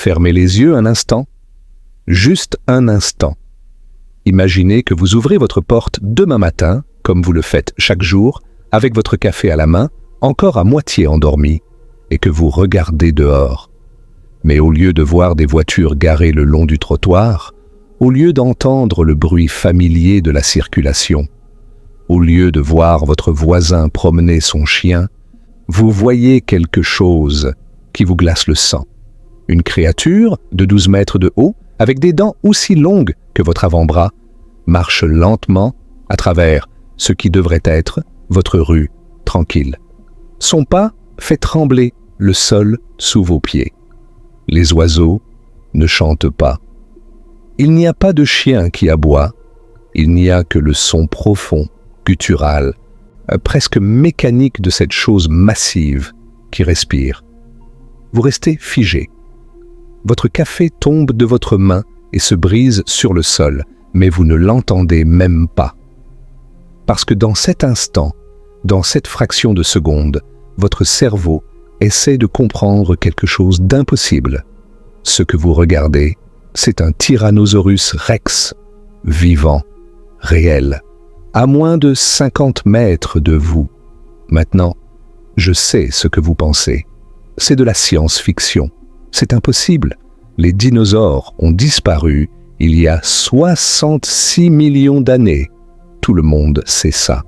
Fermez les yeux un instant, juste un instant. Imaginez que vous ouvrez votre porte demain matin, comme vous le faites chaque jour, avec votre café à la main, encore à moitié endormi, et que vous regardez dehors. Mais au lieu de voir des voitures garées le long du trottoir, au lieu d'entendre le bruit familier de la circulation, au lieu de voir votre voisin promener son chien, vous voyez quelque chose qui vous glace le sang. Une créature de 12 mètres de haut, avec des dents aussi longues que votre avant-bras, marche lentement à travers ce qui devrait être votre rue tranquille. Son pas fait trembler le sol sous vos pieds. Les oiseaux ne chantent pas. Il n'y a pas de chien qui aboie, il n'y a que le son profond, guttural, presque mécanique de cette chose massive qui respire. Vous restez figé. Votre café tombe de votre main et se brise sur le sol, mais vous ne l'entendez même pas. Parce que dans cet instant, dans cette fraction de seconde, votre cerveau essaie de comprendre quelque chose d'impossible. Ce que vous regardez, c'est un Tyrannosaurus Rex, vivant, réel, à moins de 50 mètres de vous. Maintenant, je sais ce que vous pensez. C'est de la science-fiction. C'est impossible. Les dinosaures ont disparu il y a 66 millions d'années. Tout le monde sait ça.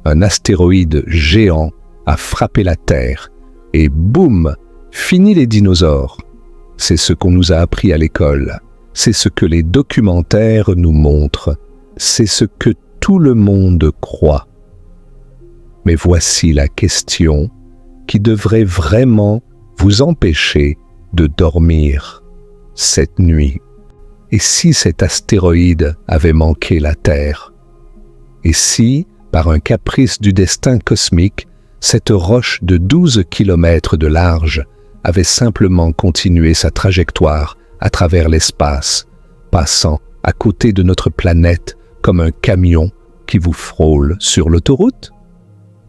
Un astéroïde géant a frappé la Terre et boum, fini les dinosaures. C'est ce qu'on nous a appris à l'école. C'est ce que les documentaires nous montrent. C'est ce que tout le monde croit. Mais voici la question qui devrait vraiment vous empêcher de dormir cette nuit. Et si cet astéroïde avait manqué la Terre? Et si, par un caprice du destin cosmique, cette roche de 12 kilomètres de large avait simplement continué sa trajectoire à travers l'espace, passant à côté de notre planète comme un camion qui vous frôle sur l'autoroute?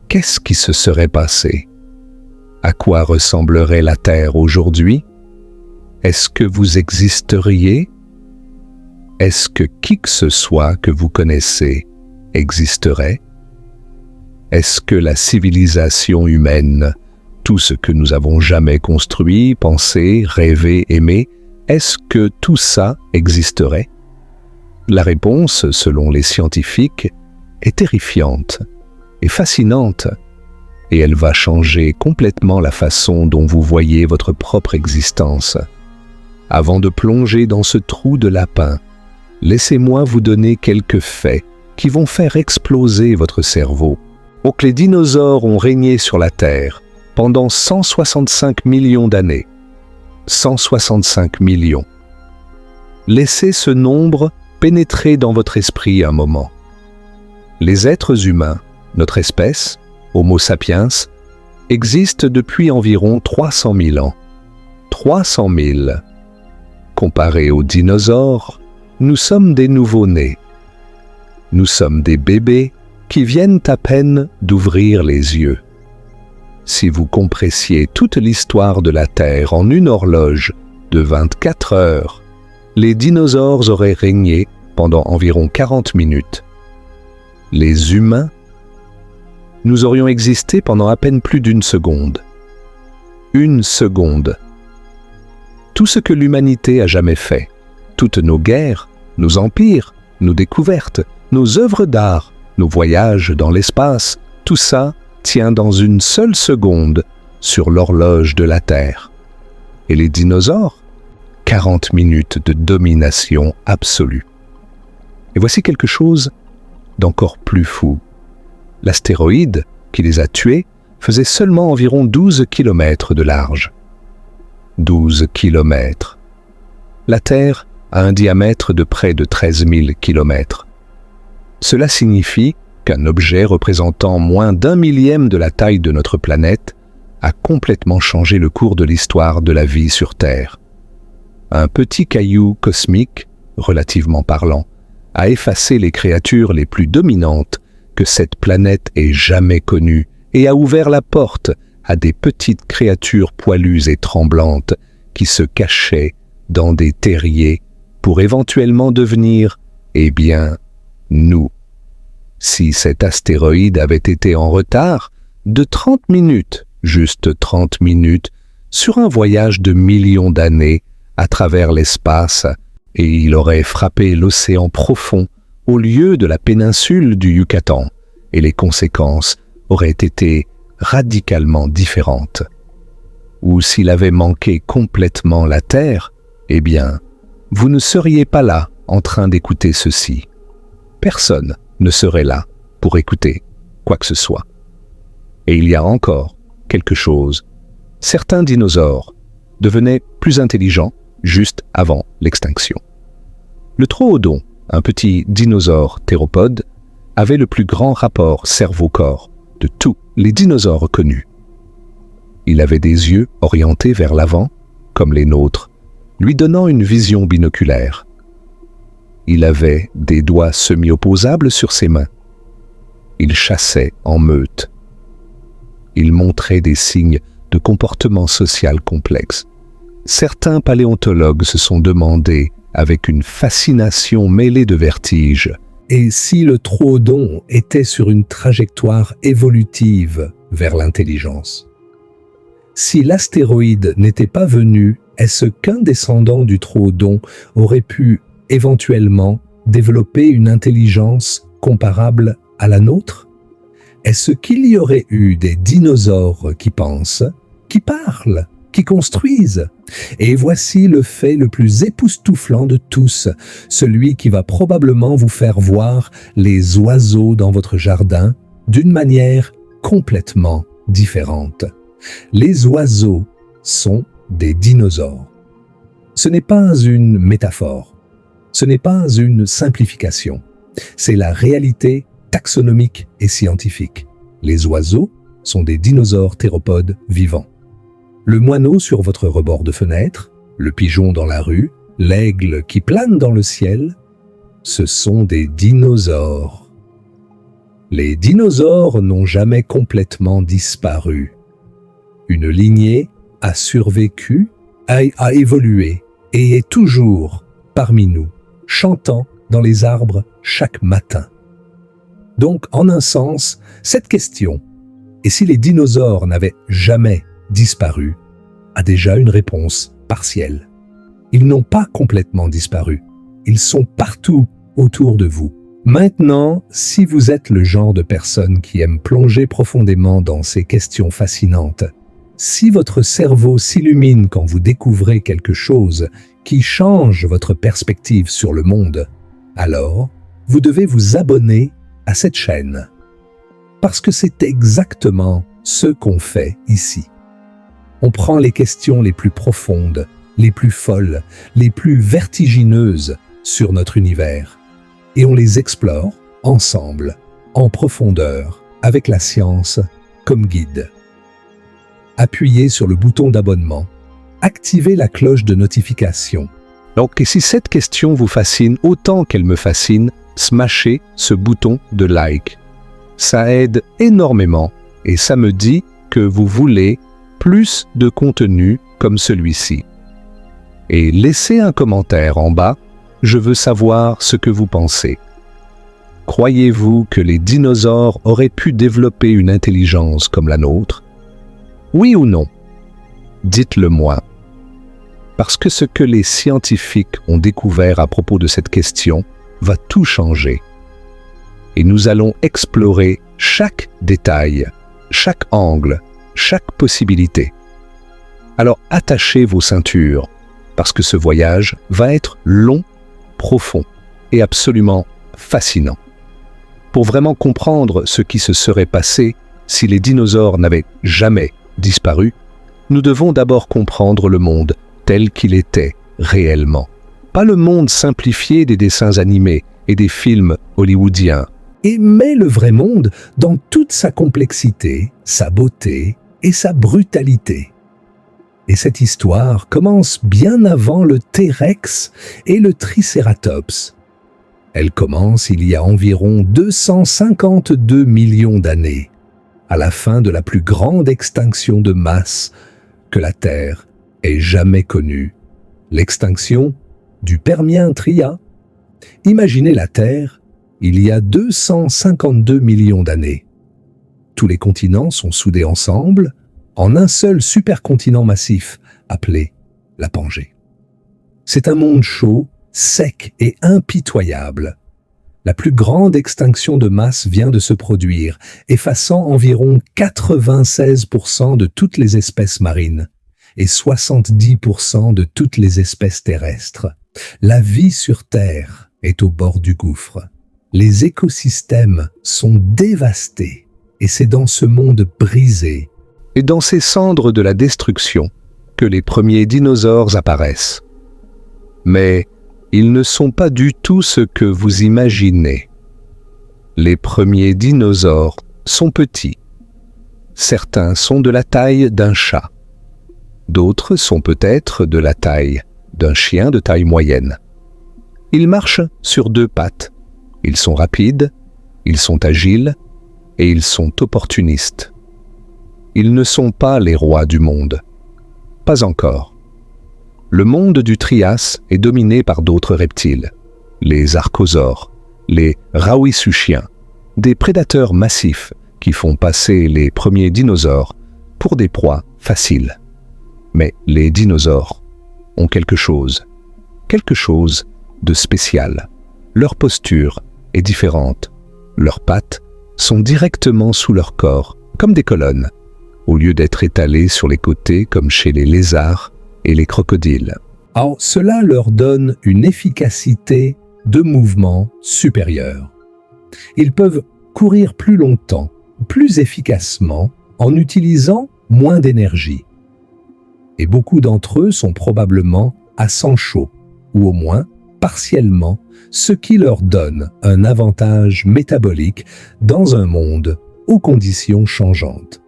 Qu'est-ce qui se serait passé? À quoi ressemblerait la Terre aujourd'hui? Est-ce que vous existeriez? Est-ce que qui que ce soit que vous connaissez existerait? Est-ce que la civilisation humaine, tout ce que nous avons jamais construit, pensé, rêvé, aimé, est-ce que tout ça existerait? La réponse, selon les scientifiques, est terrifiante et fascinante, et elle va changer complètement la façon dont vous voyez votre propre existence. Avant de plonger dans ce trou de lapin, laissez-moi vous donner quelques faits qui vont faire exploser votre cerveau. Donc les dinosaures ont régné sur la Terre pendant 165 millions d'années. 165 millions. Laissez ce nombre pénétrer dans votre esprit un moment. Les êtres humains, notre espèce, Homo sapiens, existent depuis environ 300 000 ans. 300 000. Comparé aux dinosaures, nous sommes des nouveau-nés. Nous sommes des bébés qui viennent à peine d'ouvrir les yeux. Si vous compressiez toute l'histoire de la Terre en une horloge de 24 heures, les dinosaures auraient régné pendant environ 40 minutes. Les humains, nous aurions existé pendant à peine plus d'une seconde. Une seconde. Tout ce que l'humanité a jamais fait, toutes nos guerres, nos empires, nos découvertes, nos œuvres d'art, nos voyages dans l'espace, tout ça tient dans une seule seconde sur l'horloge de la Terre. Et les dinosaures? 40 minutes de domination absolue. Et voici quelque chose d'encore plus fou. L'astéroïde qui les a tués faisait seulement environ 12 kilomètres de large. 12 kilomètres. La Terre a un diamètre de près de 13 000 kilomètres. Cela signifie qu'un objet représentant moins d'un millième de la taille de notre planète a complètement changé le cours de l'histoire de la vie sur Terre. Un petit caillou cosmique, relativement parlant, a effacé les créatures les plus dominantes que cette planète ait jamais connues et a ouvert la porte à des petites créatures poilues et tremblantes qui se cachaient dans des terriers pour éventuellement devenir, eh bien, nous. Si cet astéroïde avait été en retard de 30 minutes, juste 30 minutes, sur un voyage de millions d'années à travers l'espace, et il aurait frappé l'océan profond au lieu de la péninsule du Yucatan, et les conséquences auraient été radicalement différentes. Ou s'il avait manqué complètement la Terre, eh bien, vous ne seriez pas là en train d'écouter ceci. Personne ne serait là pour écouter quoi que ce soit. Et il y a encore quelque chose. Certains dinosaures devenaient plus intelligents juste avant l'extinction. Le Troodon, un petit dinosaure théropode, avait le plus grand rapport cerveau-corps de tous les dinosaures connus. Il avait des yeux orientés vers l'avant, comme les nôtres, lui donnant une vision binoculaire. Il avait des doigts semi-opposables sur ses mains. Il chassait en meute. Il montrait des signes de comportement social complexe. Certains paléontologues se sont demandé, avec une fascination mêlée de vertige, et si le Troodon était sur une trajectoire évolutive vers l'intelligence? Si l'astéroïde n'était pas venu, est-ce qu'un descendant du Troodon aurait pu éventuellement développer une intelligence comparable à la nôtre? Est-ce qu'il y aurait eu des dinosaures qui pensent, qui parlent, qui construisent? Et voici le fait le plus époustouflant de tous, celui qui va probablement vous faire voir les oiseaux dans votre jardin d'une manière complètement différente. Les oiseaux sont des dinosaures. Ce n'est pas une métaphore, ce n'est pas une simplification, c'est la réalité taxonomique et scientifique. Les oiseaux sont des dinosaures théropodes vivants. Le moineau sur votre rebord de fenêtre, le pigeon dans la rue, l'aigle qui plane dans le ciel, ce sont des dinosaures. Les dinosaures n'ont jamais complètement disparu. Une lignée a survécu, a évolué et est toujours parmi nous, chantant dans les arbres chaque matin. Donc, en un sens, cette question, et si les dinosaures n'avaient jamais disparu, a déjà une réponse partielle. Ils n'ont pas complètement disparu. Ils sont partout autour de vous. Maintenant, si vous êtes le genre de personne qui aime plonger profondément dans ces questions fascinantes, si votre cerveau s'illumine quand vous découvrez quelque chose qui change votre perspective sur le monde, alors vous devez vous abonner à cette chaîne. Parce que c'est exactement ce qu'on fait ici. On prend les questions les plus profondes, les plus folles, les plus vertigineuses sur notre univers et on les explore ensemble, en profondeur, avec la science comme guide. Appuyez sur le bouton d'abonnement, activez la cloche de notification. Donc, et si cette question vous fascine autant qu'elle me fascine, smashez ce bouton de like. Ça aide énormément et ça me dit que vous voulez plus de contenu comme celui-ci. Et laissez un commentaire en bas, je veux savoir ce que vous pensez. Croyez-vous que les dinosaures auraient pu développer une intelligence comme la nôtre? Oui ou non? Dites-le moi. Parce que ce que les scientifiques ont découvert à propos de cette question va tout changer. Et nous allons explorer chaque détail, chaque angle, chaque possibilité. Alors attachez vos ceintures, parce que ce voyage va être long, profond et absolument fascinant. Pour vraiment comprendre ce qui se serait passé si les dinosaures n'avaient jamais disparu, nous devons d'abord comprendre le monde tel qu'il était réellement. Pas le monde simplifié des dessins animés et des films hollywoodiens, mais le vrai monde dans toute sa complexité, sa beauté et sa brutalité. Et cette histoire commence bien avant le T-Rex et le Tricératops. Elle commence il y a environ 252 millions d'années, à la fin de la plus grande extinction de masse que la Terre ait jamais connu l'extinction du Permien-Trias. Imaginez la Terre il y a 252 millions d'années. Tous les continents sont soudés ensemble en un seul supercontinent massif appelé la Pangée. C'est un monde chaud, sec et impitoyable. La plus grande extinction de masse vient de se produire, effaçant environ 96% de toutes les espèces marines et 70% de toutes les espèces terrestres. La vie sur Terre est au bord du gouffre. Les écosystèmes sont dévastés et c'est dans ce monde brisé et dans ces cendres de la destruction que les premiers dinosaures apparaissent. Mais ils ne sont pas du tout ce que vous imaginez. Les premiers dinosaures sont petits. Certains sont de la taille d'un chat. D'autres sont peut-être de la taille d'un chien de taille moyenne. Ils marchent sur deux pattes. Ils sont rapides, ils sont agiles et ils sont opportunistes. Ils ne sont pas les rois du monde. Pas encore. Le monde du Trias est dominé par d'autres reptiles, les archosaures, les rauisuchiens, des prédateurs massifs qui font passer les premiers dinosaures pour des proies faciles. Mais les dinosaures ont quelque chose de spécial. Leur posture est différente. Leurs pattes sont directement sous leur corps, comme des colonnes, au lieu d'être étalées sur les côtés comme chez les lézards et les crocodiles. Alors, cela leur donne une efficacité de mouvement supérieure. Ils peuvent courir plus longtemps, plus efficacement, en utilisant moins d'énergie. Et beaucoup d'entre eux sont probablement à sang chaud, ou au moins partiellement, ce qui leur donne un avantage métabolique dans un monde aux conditions changeantes.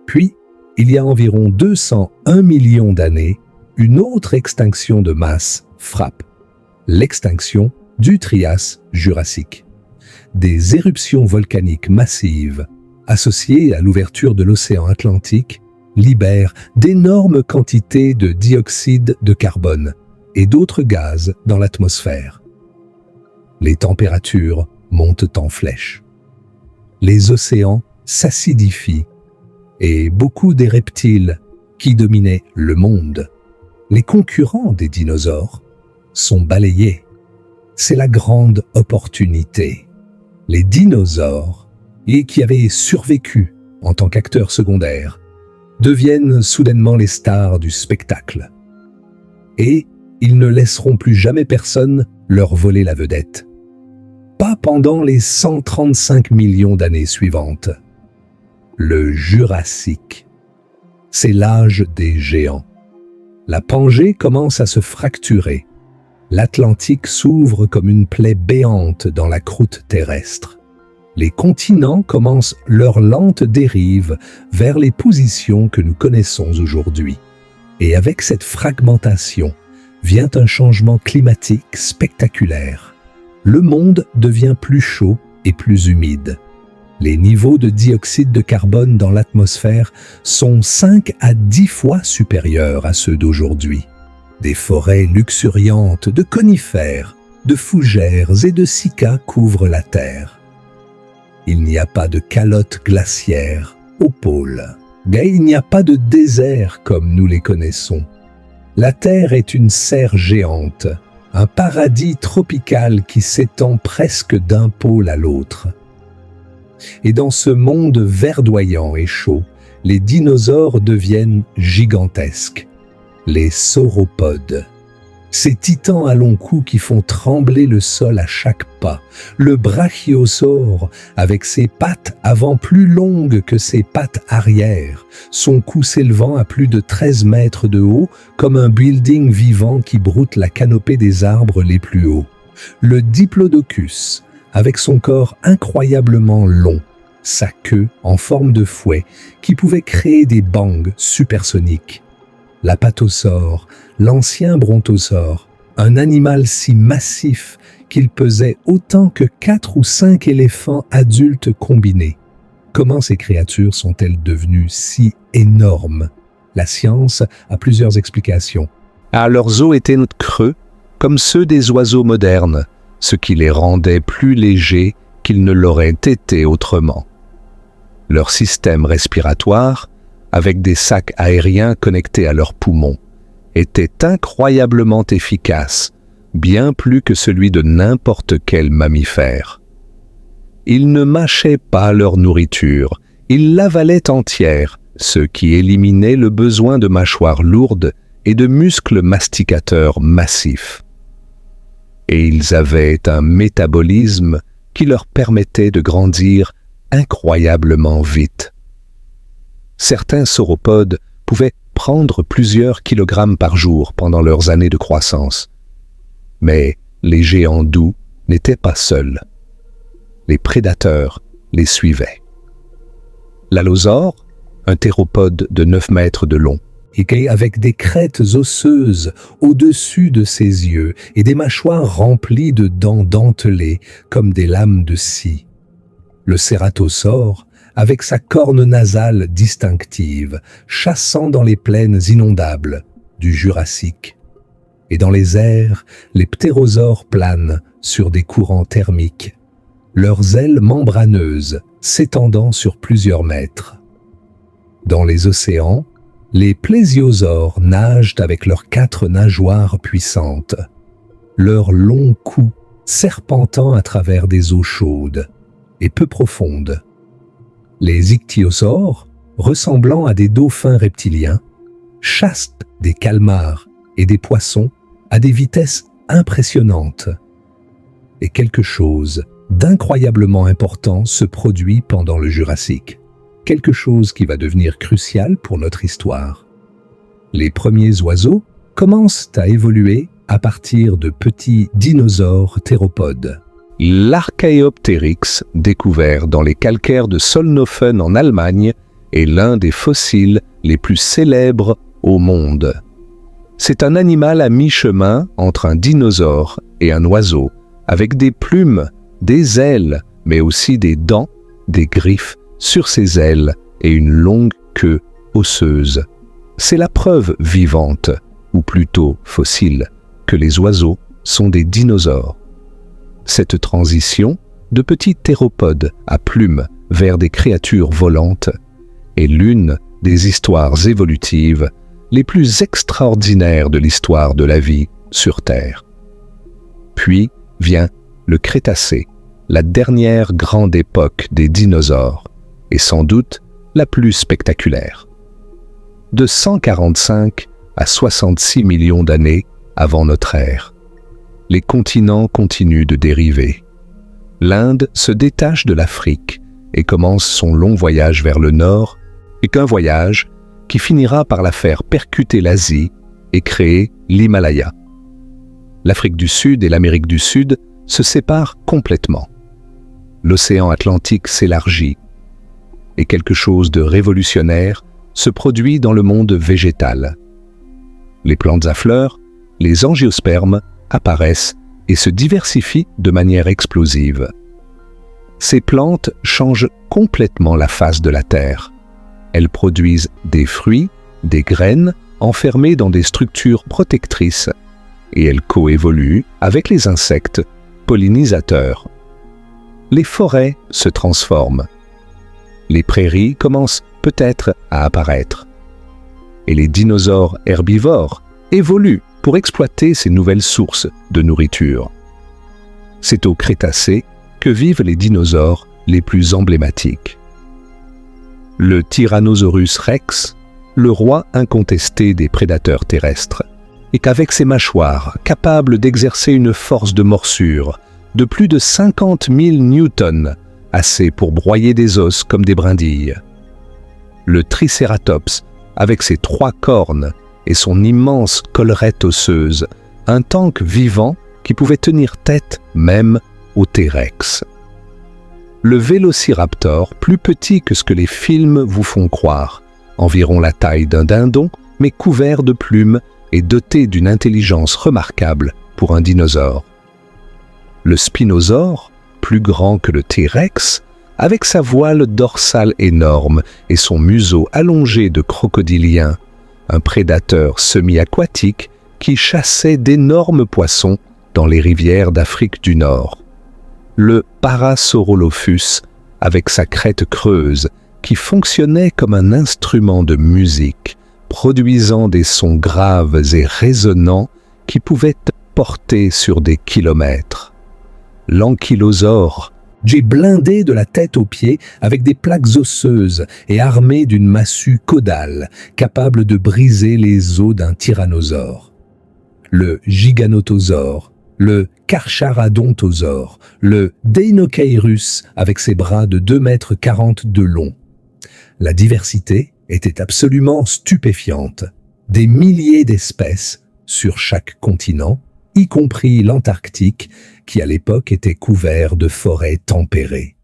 Puis, il y a environ 201 millions d'années, une autre extinction de masse frappe, l'extinction du Trias jurassique. Des éruptions volcaniques massives, associées à l'ouverture de l'océan Atlantique, libèrent d'énormes quantités de dioxyde de carbone et d'autres gaz dans l'atmosphère. Les températures montent en flèche. Les océans s'acidifient et beaucoup des reptiles qui dominaient le monde, les concurrents des dinosaures, sont balayés. C'est la grande opportunité. Les dinosaures, et qui avaient survécu en tant qu'acteurs secondaires, deviennent soudainement les stars du spectacle. Et ils ne laisseront plus jamais personne leur voler la vedette. Pas pendant les 135 millions d'années suivantes. Le Jurassique, c'est l'âge des géants. La Pangée commence à se fracturer. L'Atlantique s'ouvre comme une plaie béante dans la croûte terrestre. Les continents commencent leur lente dérive vers les positions que nous connaissons aujourd'hui. Et avec cette fragmentation vient un changement climatique spectaculaire. Le monde devient plus chaud et plus humide. Les niveaux de dioxyde de carbone dans l'atmosphère sont 5 à 10 fois supérieurs à ceux d'aujourd'hui. Des forêts luxuriantes de conifères, de fougères et de cycas couvrent la Terre. Il n'y a pas de calotte glaciaire au pôle. Et il n'y a pas de désert comme nous les connaissons. La Terre est une serre géante, un paradis tropical qui s'étend presque d'un pôle à l'autre. Et dans ce monde verdoyant et chaud, les dinosaures deviennent gigantesques, les sauropodes. Ces titans à long cou qui font trembler le sol à chaque pas, le brachiosaure avec ses pattes avant plus longues que ses pattes arrière, son cou s'élevant à plus de 13 mètres de haut comme un building vivant qui broute la canopée des arbres les plus hauts. Le diplodocus avec son corps incroyablement long, sa queue en forme de fouet qui pouvait créer des bangs supersoniques. L'apatosaure, l'ancien brontosaure, un animal si massif qu'il pesait autant que 4 ou 5 éléphants adultes combinés. Comment ces créatures sont-elles devenues si énormes? La science a plusieurs explications. Leurs os étaient creux, comme ceux des oiseaux modernes, ce qui les rendait plus légers qu'ils ne l'auraient été autrement. Leur système respiratoire, avec des sacs aériens connectés à leurs poumons, était incroyablement efficace, bien plus que celui de n'importe quel mammifère. Ils ne mâchaient pas leur nourriture, ils l'avalaient entière, ce qui éliminait le besoin de mâchoires lourdes et de muscles masticateurs massifs. Et ils avaient un métabolisme qui leur permettait de grandir incroyablement vite. Certains sauropodes pouvaient prendre plusieurs kilogrammes par jour pendant leurs années de croissance. Mais les géants doux n'étaient pas seuls. Les prédateurs les suivaient. L'allosaure, un théropode de 9 mètres de long, et avec des crêtes osseuses au-dessus de ses yeux et des mâchoires remplies de dents dentelées comme des lames de scie. Le cératosaure, avec sa corne nasale distinctive, chassant dans les plaines inondables du Jurassique. Et dans les airs, les ptérosaures planent sur des courants thermiques, leurs ailes membraneuses s'étendant sur plusieurs mètres. Dans les océans, les plésiosaures nagent avec leurs 4 nageoires puissantes, leurs longs coups serpentant à travers des eaux chaudes et peu profondes. Les ichthyosaures, ressemblant à des dauphins reptiliens, chassent des calmars et des poissons à des vitesses impressionnantes. Et quelque chose d'incroyablement important se produit pendant le Jurassique. Quelque chose qui va devenir crucial pour notre histoire. Les premiers oiseaux commencent à évoluer à partir de petits dinosaures théropodes. L'Archaeopteryx, découvert dans les calcaires de Solnhofen en Allemagne, est l'un des fossiles les plus célèbres au monde. C'est un animal à mi-chemin entre un dinosaure et un oiseau, avec des plumes, des ailes, mais aussi des dents, des griffes sur ses ailes et une longue queue osseuse. C'est la preuve vivante, ou plutôt fossile, que les oiseaux sont des dinosaures. Cette transition de petits théropodes à plumes vers des créatures volantes est l'une des histoires évolutives les plus extraordinaires de l'histoire de la vie sur Terre. Puis vient le Crétacé, la dernière grande époque des dinosaures, et sans doute la plus spectaculaire. De 145 à 66 millions d'années avant notre ère, les continents continuent de dériver. L'Inde se détache de l'Afrique et commence son long voyage vers le nord, et qu'un voyage qui finira par la faire percuter l'Asie et créer l'Himalaya. L'Afrique du Sud et l'Amérique du Sud se séparent complètement. L'océan Atlantique s'élargit et quelque chose de révolutionnaire se produit dans le monde végétal. Les plantes à fleurs, les angiospermes, apparaissent et se diversifient de manière explosive. Ces plantes changent complètement la face de la Terre. Elles produisent des fruits, des graines, enfermées dans des structures protectrices, et elles coévoluent avec les insectes pollinisateurs. Les forêts se transforment. Les prairies commencent peut-être à apparaître. Et les dinosaures herbivores évoluent pour exploiter ces nouvelles sources de nourriture. C'est au Crétacé que vivent les dinosaures les plus emblématiques. Le Tyrannosaurus rex, le roi incontesté des prédateurs terrestres, et qu'avec ses mâchoires capables d'exercer une force de morsure de plus de 50 000 newtons, assez pour broyer des os comme des brindilles. Le Tricératops, avec ses 3 cornes et son immense collerette osseuse, un tank vivant qui pouvait tenir tête même au T-Rex. Le Vélociraptor, plus petit que ce que les films vous font croire, environ la taille d'un dindon, mais couvert de plumes et doté d'une intelligence remarquable pour un dinosaure. Le Spinosaure, plus grand que le T-Rex, avec sa voile dorsale énorme et son museau allongé de crocodilien, un prédateur semi-aquatique qui chassait d'énormes poissons dans les rivières d'Afrique du Nord. Le Parasaurolophus, avec sa crête creuse, qui fonctionnait comme un instrument de musique, produisant des sons graves et résonnants qui pouvaient porter sur des kilomètres. L'ankylosaure, blindé de la tête aux pieds avec des plaques osseuses et armé d'une massue caudale capable de briser les os d'un tyrannosaure. Le giganotosaure, le carcharodontosaure, le deinocheirus avec ses bras de 2,40 m de long. La diversité était absolument stupéfiante. Des milliers d'espèces sur chaque continent, y compris l'Antarctique, qui à l'époque était couvert de forêts tempérées.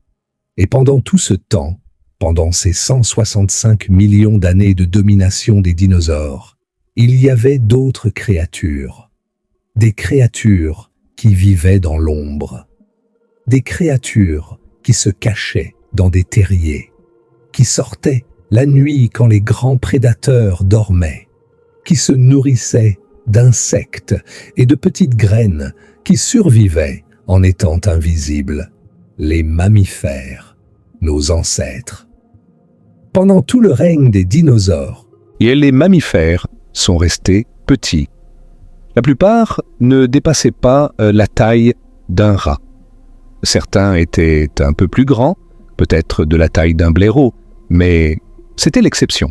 Et pendant tout ce temps, pendant ces 165 millions d'années de domination des dinosaures, il y avait d'autres créatures. Des créatures qui vivaient dans l'ombre. Des créatures qui se cachaient dans des terriers, qui sortaient la nuit quand les grands prédateurs dormaient, qui se nourrissaient d'insectes et de petites graines qui survivaient en étant invisibles. Les mammifères, nos ancêtres. Pendant tout le règne des dinosaures, et les mammifères sont restés petits. La plupart ne dépassaient pas la taille d'un rat. Certains étaient un peu plus grands, peut-être de la taille d'un blaireau, mais c'était l'exception.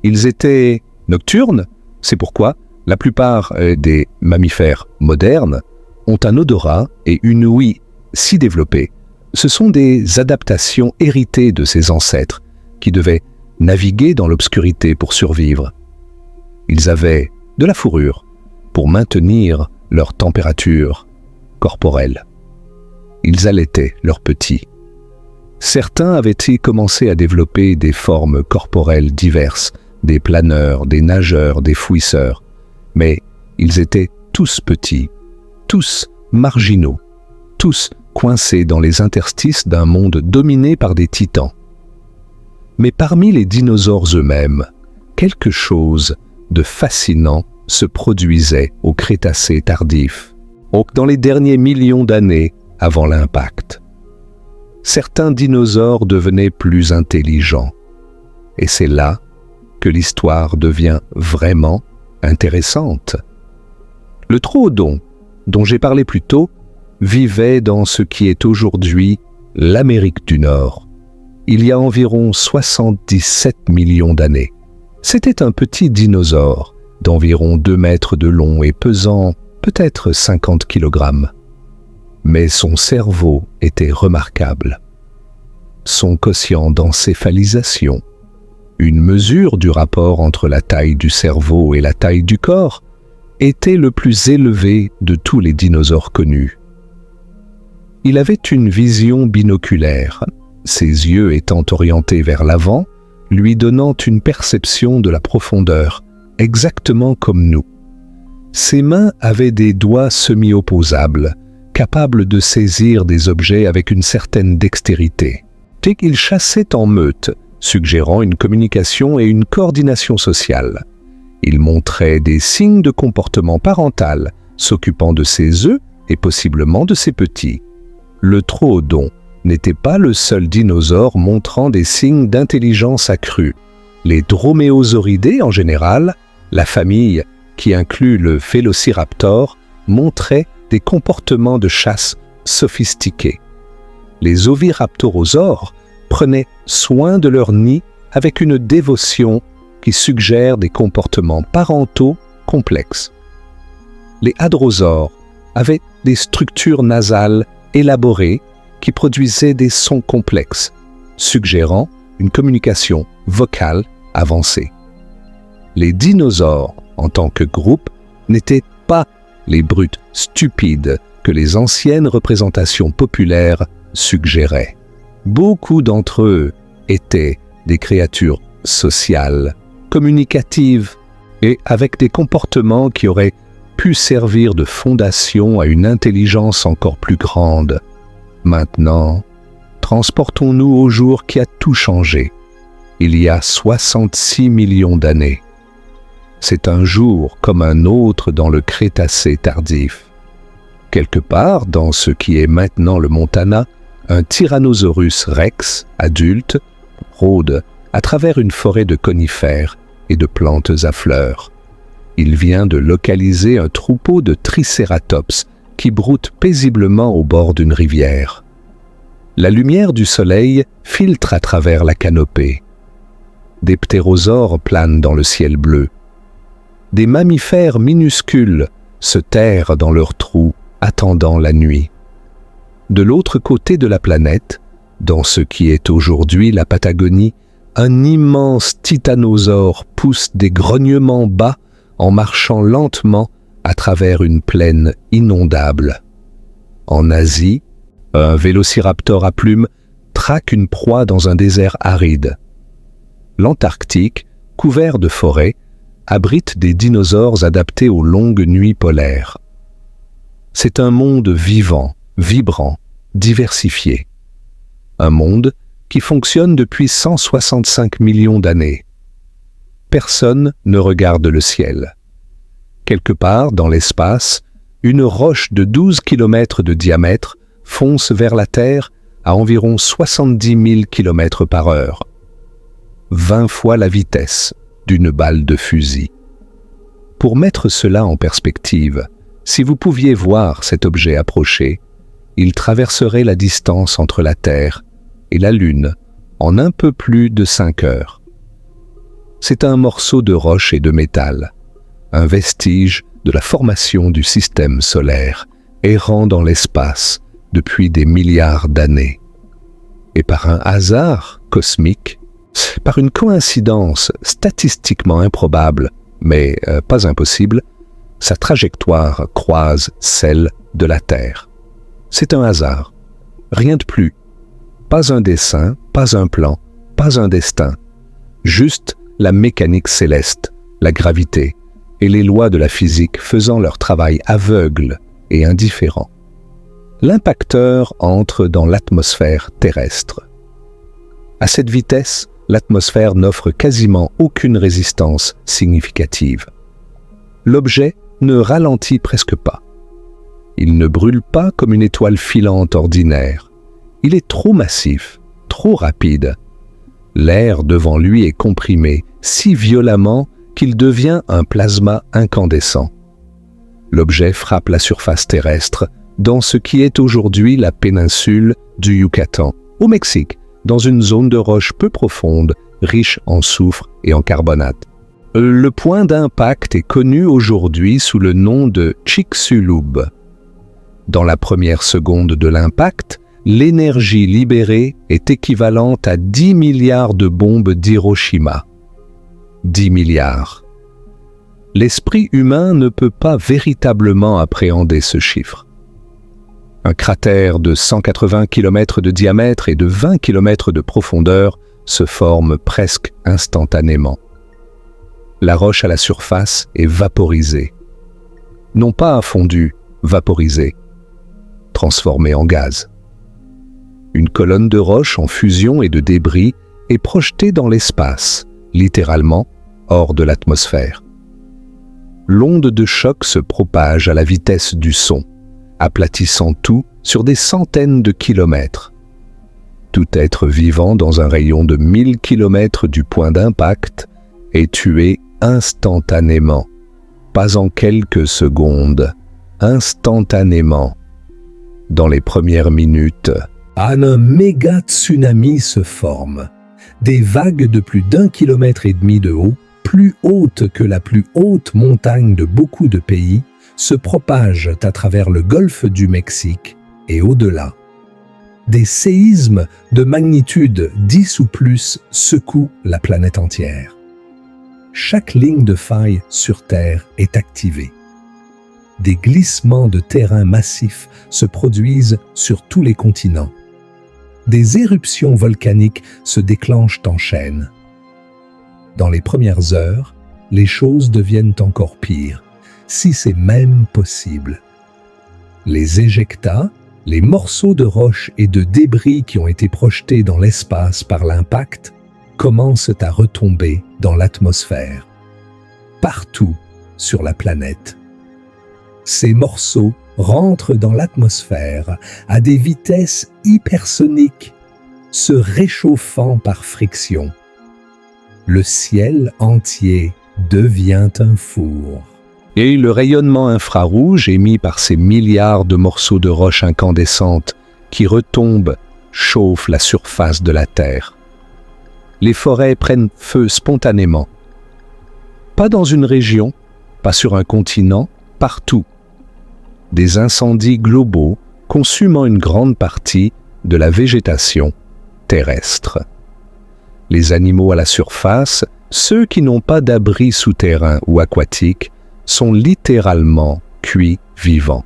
Ils étaient nocturnes, c'est pourquoi la plupart des mammifères modernes ont un odorat et une ouïe si développées. Ce sont des adaptations héritées de ces ancêtres qui devaient naviguer dans l'obscurité pour survivre. Ils avaient de la fourrure pour maintenir leur température corporelle. Ils allaitaient leurs petits. Certains avaient commencé à développer des formes corporelles diverses, des planeurs, des nageurs, des fouisseurs. Mais ils étaient tous petits, tous marginaux, tous coincés dans les interstices d'un monde dominé par des titans. Mais parmi les dinosaures eux-mêmes, quelque chose de fascinant se produisait au Crétacé tardif, donc dans les derniers millions d'années avant l'impact. Certains dinosaures devenaient plus intelligents, et c'est là que l'histoire devient vraiment intéressante. Le troodon, dont j'ai parlé plus tôt, vivait dans ce qui est aujourd'hui l'Amérique du Nord, il y a environ 77 millions d'années. C'était un petit dinosaure d'environ 2 mètres de long et pesant peut-être 50 kg. Mais son cerveau était remarquable. Son quotient d'encéphalisation, une mesure du rapport entre la taille du cerveau et la taille du corps, était le plus élevé de tous les dinosaures connus. Il avait une vision binoculaire, ses yeux étant orientés vers l'avant, lui donnant une perception de la profondeur, exactement comme nous. Ses mains avaient des doigts semi-opposables, capables de saisir des objets avec une certaine dextérité. Dès qu'il chassait en meute, suggérant une communication et une coordination sociale. Il montrait des signes de comportement parental, s'occupant de ses œufs et possiblement de ses petits. Le troodon n'était pas le seul dinosaure montrant des signes d'intelligence accrue. Les droméosauridés en général, la famille qui inclut le vélociraptor, montraient des comportements de chasse sophistiqués. Les oviraptorosaures prenaient soin de leur nid avec une dévotion qui suggère des comportements parentaux complexes. Les hadrosaures avaient des structures nasales élaborées qui produisaient des sons complexes, suggérant une communication vocale avancée. Les dinosaures, en tant que groupe, n'étaient pas les brutes stupides que les anciennes représentations populaires suggéraient. Beaucoup d'entre eux étaient des créatures sociales, communicatives et avec des comportements qui auraient pu servir de fondation à une intelligence encore plus grande. Maintenant, transportons-nous au jour qui a tout changé, il y a 66 millions d'années. C'est un jour comme un autre dans le Crétacé tardif. Quelque part, dans ce qui est maintenant le Montana, un Tyrannosaurus rex, adulte, rôde à travers une forêt de conifères et de plantes à fleurs. Il vient de localiser un troupeau de Tricératops qui broutent paisiblement au bord d'une rivière. La lumière du soleil filtre à travers la canopée. Des ptérosaures planent dans le ciel bleu. Des mammifères minuscules se terrent dans leurs trous, attendant la nuit. De l'autre côté de la planète, dans ce qui est aujourd'hui la Patagonie, un immense titanosaure pousse des grognements bas en marchant lentement à travers une plaine inondable. En Asie, un vélociraptor à plumes traque une proie dans un désert aride. L'Antarctique, couvert de forêts, abrite des dinosaures adaptés aux longues nuits polaires. C'est un monde vivant, vibrant, diversifié. Un monde qui fonctionne depuis 165 millions d'années. Personne ne regarde le ciel. Quelque part dans l'espace, une roche de 12 km de diamètre fonce vers la Terre à environ 70 000 km par heure. 20 fois la vitesse d'une balle de fusil. Pour mettre cela en perspective, si vous pouviez voir cet objet approcher, il traverserait la distance entre la Terre et la Lune en un peu plus de 5 heures. C'est un morceau de roche et de métal, un vestige de la formation du système solaire, errant dans l'espace depuis des milliards d'années. Et par un hasard cosmique, par une coïncidence statistiquement improbable, mais pas impossible, sa trajectoire croise celle de la Terre. C'est un hasard, rien de plus. Pas un dessein, pas un plan, pas un destin. Juste la mécanique céleste, la gravité et les lois de la physique faisant leur travail aveugle et indifférent. L'impacteur entre dans l'atmosphère terrestre. À cette vitesse, l'atmosphère n'offre quasiment aucune résistance significative. L'objet ne ralentit presque pas. Il ne brûle pas comme une étoile filante ordinaire. Il est trop massif, trop rapide. L'air devant lui est comprimé si violemment qu'il devient un plasma incandescent. L'objet frappe la surface terrestre dans ce qui est aujourd'hui la péninsule du Yucatan, au Mexique, dans une zone de roche peu profonde, riche en soufre et en carbonate. Le point d'impact est connu aujourd'hui sous le nom de Chicxulub. Dans la première seconde de l'impact, l'énergie libérée est équivalente à 10 milliards de bombes d'Hiroshima. 10 milliards. L'esprit humain ne peut pas véritablement appréhender ce chiffre. Un cratère de 180 km de diamètre et de 20 km de profondeur se forme presque instantanément. La roche à la surface est vaporisée. Non pas fondue, vaporisée, transformée en gaz. Une colonne de roche en fusion et de débris est projetée dans l'espace, littéralement hors de l'atmosphère. L'onde de choc se propage à la vitesse du son, aplatissant tout sur des centaines de kilomètres. Tout être vivant dans un rayon de 1000 kilomètres du point d'impact est tué instantanément, pas en quelques secondes, instantanément. Dans les premières minutes, un méga tsunami se forme. Des vagues de plus d'1,5 km de haut, plus hautes que la plus haute montagne de beaucoup de pays, se propagent à travers le golfe du Mexique et au-delà. Des séismes de magnitude 10 ou plus secouent la planète entière. Chaque ligne de faille sur Terre est activée. Des glissements de terrain massifs se produisent sur tous les continents. Des éruptions volcaniques se déclenchent en chaîne. Dans les premières heures, les choses deviennent encore pires, si c'est même possible. Les éjectats, les morceaux de roches et de débris qui ont été projetés dans l'espace par l'impact, commencent à retomber dans l'atmosphère. partout sur la planète. Ces morceaux rentrent dans l'atmosphère à des vitesses hypersoniques, se réchauffant par friction. Le ciel entier devient un four. Et le rayonnement infrarouge émis par ces milliards de morceaux de roches incandescentes qui retombent chauffe la surface de la Terre. Les forêts prennent feu spontanément. Pas dans une région, pas sur un continent, partout. Des incendies globaux consumant une grande partie de la végétation terrestre. Les animaux à la surface, ceux qui n'ont pas d'abri souterrain ou aquatique, sont littéralement cuits vivants.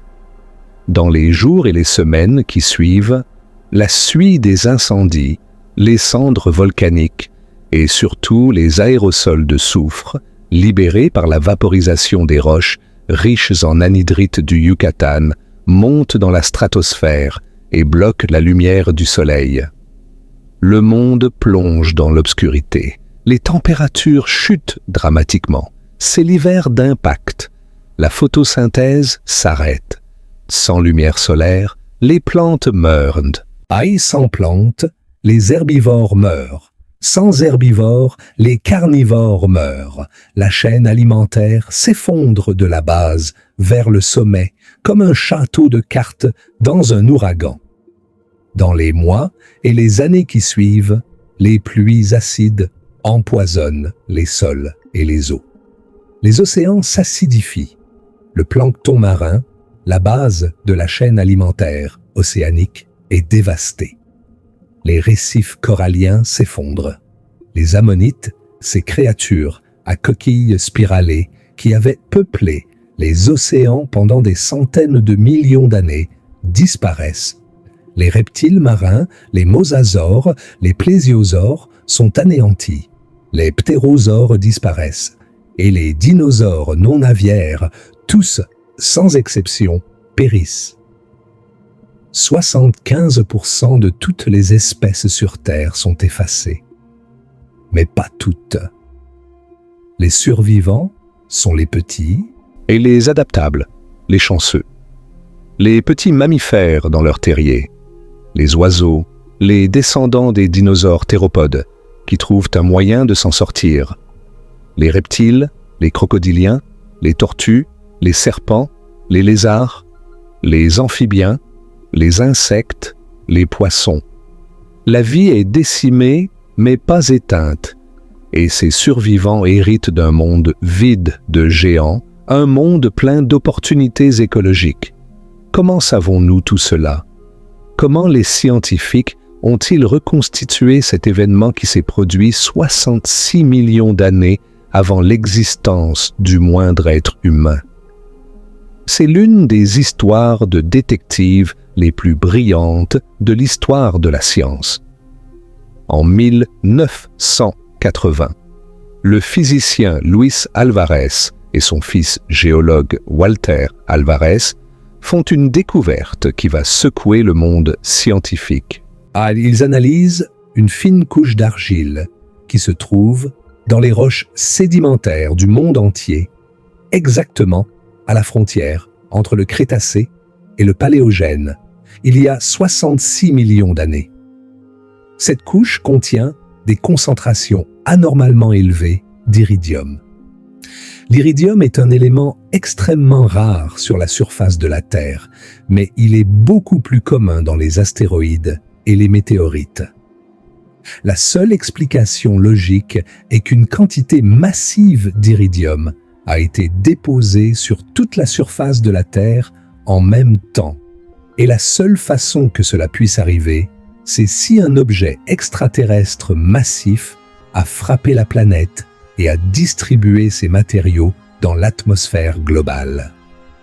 Dans les jours et les semaines qui suivent, la suie des incendies, les cendres volcaniques et surtout les aérosols de soufre, libérés par la vaporisation des roches riches en anhydrite du Yucatan, montent dans la stratosphère et bloquent la lumière du soleil. Le monde plonge dans l'obscurité. Les températures chutent dramatiquement. C'est l'hiver d'impact. La photosynthèse s'arrête. Sans lumière solaire, les plantes meurent. Aïe, sans plantes, les herbivores meurent. Sans herbivores, les carnivores meurent. La chaîne alimentaire s'effondre de la base vers le sommet, comme un château de cartes dans un ouragan. Dans les mois et les années qui suivent, les pluies acides empoisonnent les sols et les eaux. Les océans s'acidifient. Le plancton marin, la base de la chaîne alimentaire océanique, est dévasté. Les récifs coralliens s'effondrent. Les ammonites, ces créatures à coquilles spiralées qui avaient peuplé les océans pendant des centaines de millions d'années, disparaissent. Les reptiles marins, les mosasaures, les plésiosaures sont anéantis. Les ptérosaures disparaissent. Et les dinosaures non aviaires, tous, sans exception, périssent. 75% de toutes les espèces sur Terre sont effacées. Mais pas toutes. Les survivants sont les petits et les adaptables, les chanceux. Les petits mammifères dans leur terrier, les oiseaux, les descendants des dinosaures théropodes qui trouvent un moyen de s'en sortir. Les reptiles, les crocodiliens, les tortues, les serpents, les lézards, les amphibiens, les insectes, les poissons. La vie est décimée, mais pas éteinte, et ces survivants héritent d'un monde vide de géants, un monde plein d'opportunités écologiques. Comment savons-nous tout cela? Comment les scientifiques ont-ils reconstitué cet événement qui s'est produit 66 millions d'années avant l'existence du moindre être humain? C'est l'une des histoires de détectives les plus brillantes de l'histoire de la science. En 1980, le physicien Luis Alvarez et son fils géologue Walter Alvarez font une découverte qui va secouer le monde scientifique. Ils analysent une fine couche d'argile qui se trouve dans les roches sédimentaires du monde entier, exactement à la frontière entre le Crétacé et le Paléogène, il y a 66 millions d'années. Cette couche contient des concentrations anormalement élevées d'iridium. L'iridium est un élément extrêmement rare sur la surface de la Terre, mais il est beaucoup plus commun dans les astéroïdes et les météorites. La seule explication logique est qu'une quantité massive d'iridium a été déposée sur toute la surface de la Terre en même temps. Et la seule façon que cela puisse arriver, c'est si un objet extraterrestre massif a frappé la planète et a distribué ces matériaux dans l'atmosphère globale.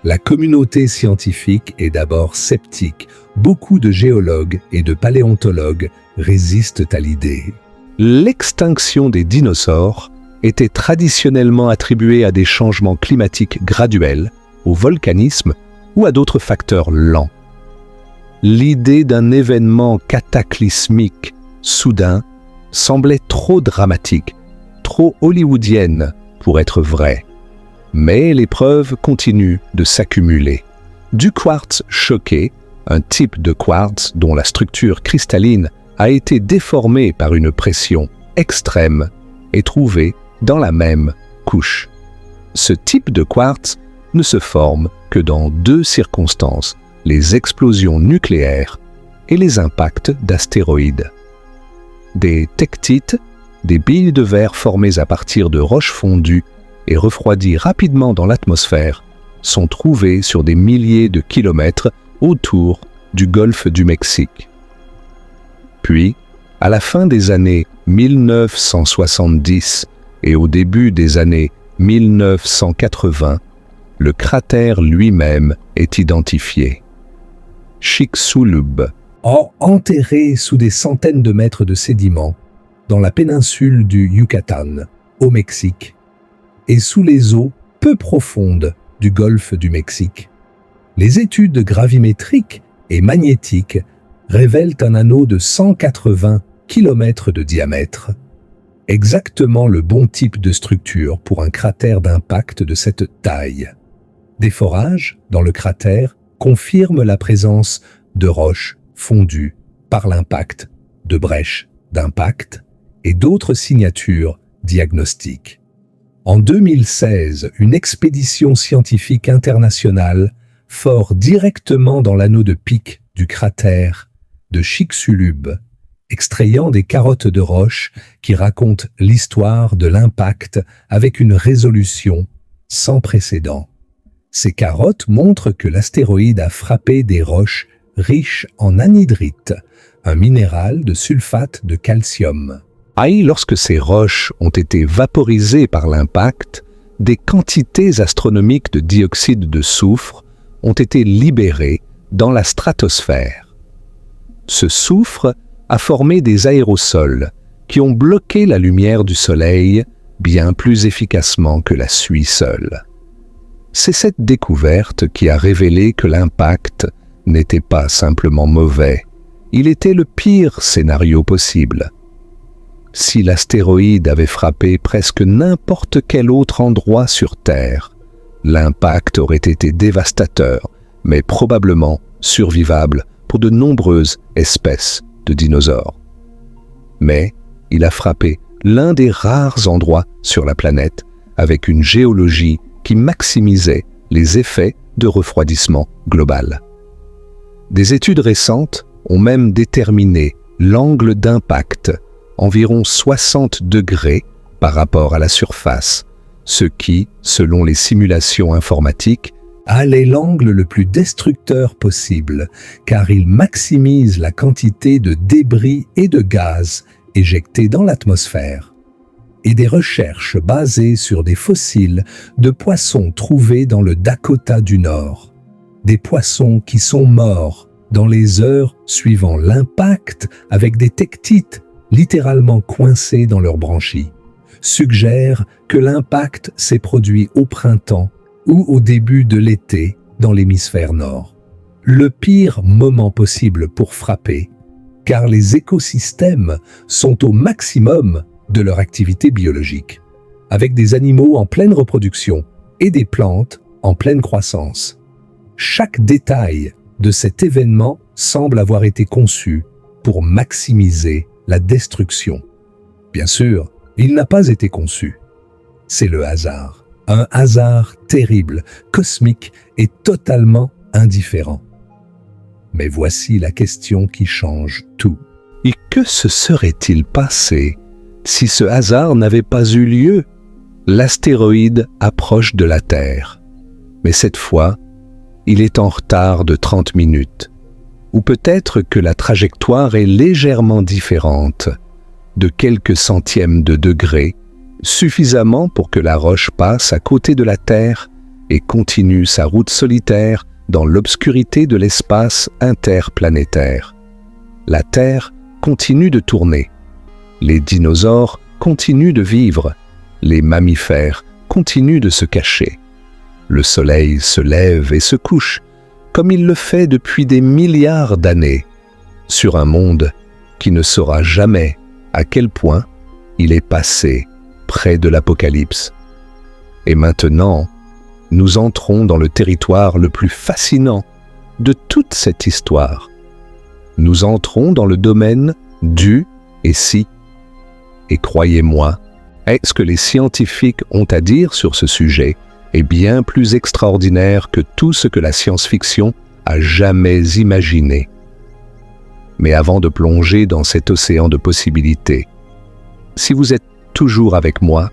La communauté scientifique est d'abord sceptique. Beaucoup de géologues et de paléontologues résistent à l'idée. L'extinction des dinosaures était traditionnellement attribuée à des changements climatiques graduels, au volcanisme ou à d'autres facteurs lents. L'idée d'un événement cataclysmique, soudain, semblait trop dramatique, trop hollywoodienne pour être vraie. Mais les preuves continuent de s'accumuler. Du quartz choqué, un type de quartz dont la structure cristalline a été déformée par une pression extrême, est trouvé dans la même couche. Ce type de quartz ne se forme que dans 2 circonstances, les explosions nucléaires et les impacts d'astéroïdes. Des tectites, des billes de verre formées à partir de roches fondues et refroidies rapidement dans l'atmosphère, sont trouvées sur des milliers de kilomètres autour du golfe du Mexique. Puis, à la fin des années 1970 et au début des années 1980, le cratère lui-même est identifié. Chicxulub, enterré sous des centaines de mètres de sédiments, dans la péninsule du Yucatan, au Mexique, et sous les eaux peu profondes du golfe du Mexique. Les études gravimétriques et magnétiques révèlent un anneau de 180 km de diamètre, exactement le bon type de structure pour un cratère d'impact de cette taille. Des forages dans le cratère confirment la présence de roches fondues par l'impact, de brèches d'impact et d'autres signatures diagnostiques. En 2016, une expédition scientifique internationale fort directement dans l'anneau de pic du cratère de Chicxulub, extrayant des carottes de roche qui racontent l'histoire de l'impact avec une résolution sans précédent. Ces carottes montrent que l'astéroïde a frappé des roches riches en anhydrite, un minéral de sulfate de calcium. Lorsque ces roches ont été vaporisées par l'impact, des quantités astronomiques de dioxyde de soufre ont été libérées dans la stratosphère. Ce soufre a formé des aérosols qui ont bloqué la lumière du Soleil bien plus efficacement que la suie seule. C'est cette découverte qui a révélé que l'impact n'était pas simplement mauvais, il était le pire scénario possible. Si l'astéroïde avait frappé presque n'importe quel autre endroit sur Terre, l'impact aurait été dévastateur, mais probablement survivable pour de nombreuses espèces de dinosaures. Mais il a frappé l'un des rares endroits sur la planète avec une géologie qui maximisait les effets de refroidissement global. Des études récentes ont même déterminé l'angle d'impact, environ 60 degrés par rapport à la surface, ce qui, selon les simulations informatiques, est l'angle le plus destructeur possible, car il maximise la quantité de débris et de gaz éjectés dans l'atmosphère. Et des recherches basées sur des fossiles de poissons trouvés dans le Dakota du Nord, des poissons qui sont morts dans les heures suivant l'impact avec des tectites littéralement coincés dans leurs branchies, suggèrent que l'impact s'est produit au printemps ou au début de l'été dans l'hémisphère nord. Le pire moment possible pour frapper, car les écosystèmes sont au maximum de leur activité biologique, avec des animaux en pleine reproduction et des plantes en pleine croissance. Chaque détail de cet événement semble avoir été conçu pour maximiser la destruction. Bien sûr, il n'a pas été conçu. C'est le hasard. Un hasard terrible, cosmique et totalement indifférent. Mais voici la question qui change tout. Et que se serait-il passé si ce hasard n'avait pas eu lieu? L'astéroïde approche de la Terre. Mais cette fois, il est en retard de 30 minutes. Ou peut-être que la trajectoire est légèrement différente, de quelques centièmes de degré, suffisamment pour que la roche passe à côté de la Terre et continue sa route solitaire dans l'obscurité de l'espace interplanétaire. La Terre continue de tourner. Les dinosaures continuent de vivre. Les mammifères continuent de se cacher. Le Soleil se lève et se couche, comme il le fait depuis des milliards d'années, sur un monde qui ne saura jamais à quel point il est passé près de l'apocalypse. Et maintenant, nous entrons dans le territoire le plus fascinant de toute cette histoire. Nous entrons dans le domaine du et si. Et croyez-moi, ce que les scientifiques ont à dire sur ce sujet est bien plus extraordinaire que tout ce que la science-fiction a jamais imaginé. Mais avant de plonger dans cet océan de possibilités, si vous êtes toujours avec moi,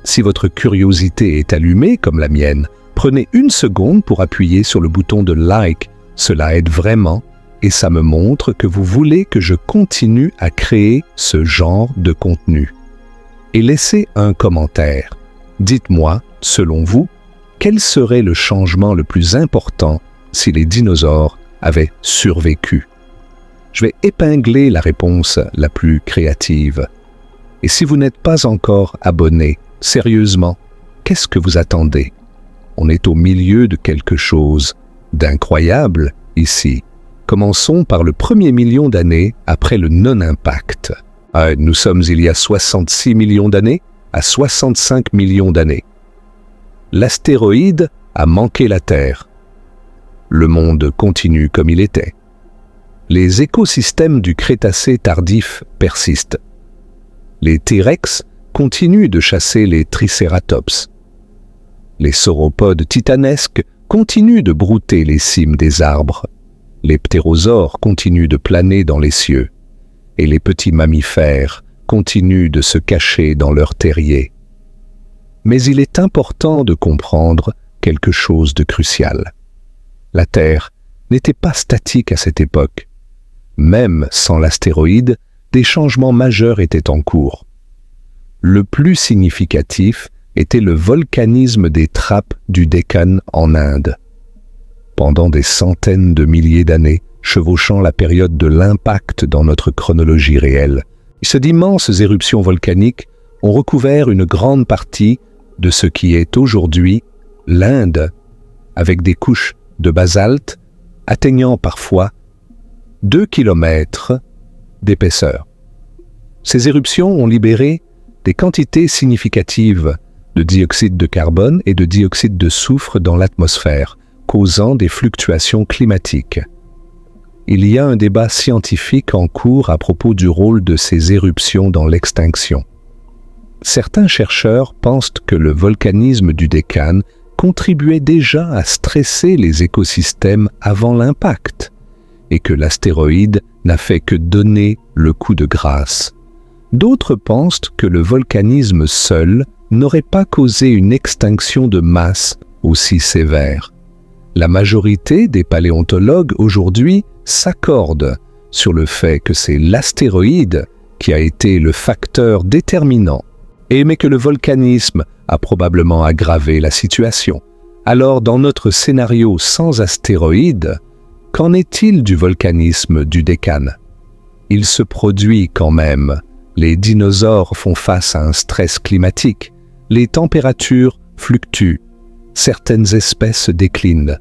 si votre curiosité est allumée comme la mienne, prenez une seconde pour appuyer sur le bouton de like. Cela aide vraiment et ça me montre que vous voulez que je continue à créer ce genre de contenu. Et laissez un commentaire. Dites-moi, selon vous, quel serait le changement le plus important si les dinosaures avaient survécu? Je vais épingler la réponse la plus créative. Et si vous n'êtes pas encore abonné, sérieusement, qu'est-ce que vous attendez? On est au milieu de quelque chose d'incroyable ici. Commençons par le 1er million d'années après le non-impact. Nous sommes il y a 66 millions d'années à 65 millions d'années. L'astéroïde a manqué la Terre. Le monde continue comme il était. Les écosystèmes du Crétacé tardif persistent. Les T-Rex continuent de chasser les Tricératops. Les sauropodes titanesques continuent de brouter les cimes des arbres. Les ptérosaures continuent de planer dans les cieux. Et les petits mammifères continuent de se cacher dans leurs terriers. Mais il est important de comprendre quelque chose de crucial. La Terre n'était pas statique à cette époque. Même sans l'astéroïde, des changements majeurs étaient en cours. Le plus significatif était le volcanisme des trappes du Deccan en Inde. Pendant des centaines de milliers d'années, chevauchant la période de l'impact dans notre chronologie réelle, ces d'immenses éruptions volcaniques ont recouvert une grande partie de ce qui est aujourd'hui l'Inde, avec des couches de basalte atteignant parfois 2 km d'épaisseur. Ces éruptions ont libéré des quantités significatives de dioxyde de carbone et de dioxyde de soufre dans l'atmosphère, causant des fluctuations climatiques. Il y a un débat scientifique en cours à propos du rôle de ces éruptions dans l'extinction. Certains chercheurs pensent que le volcanisme du Deccan contribuait déjà à stresser les écosystèmes avant l'impact et que l'astéroïde n'a fait que donner le coup de grâce. D'autres pensent que le volcanisme seul n'aurait pas causé une extinction de masse aussi sévère. La majorité des paléontologues aujourd'hui s'accordent sur le fait que c'est l'astéroïde qui a été le facteur déterminant, mais que le volcanisme a probablement aggravé la situation. Alors, dans notre scénario sans astéroïde, qu'en est-il du volcanisme du Deccan? Il se produit quand même. Les dinosaures font face à un stress climatique. Les températures fluctuent. Certaines espèces déclinent.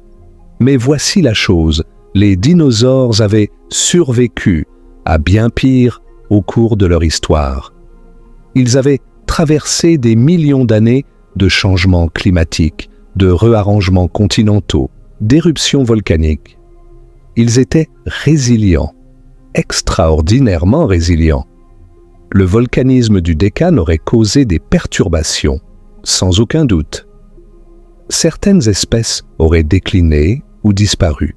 Mais voici la chose, les dinosaures avaient survécu à bien pire au cours de leur histoire. Ils avaient traversé des millions d'années de changements climatiques, de réarrangements continentaux, d'éruptions volcaniques. Ils étaient résilients, extraordinairement résilients. Le volcanisme du Deccan aurait causé des perturbations, sans aucun doute. Certaines espèces auraient décliné ou disparu.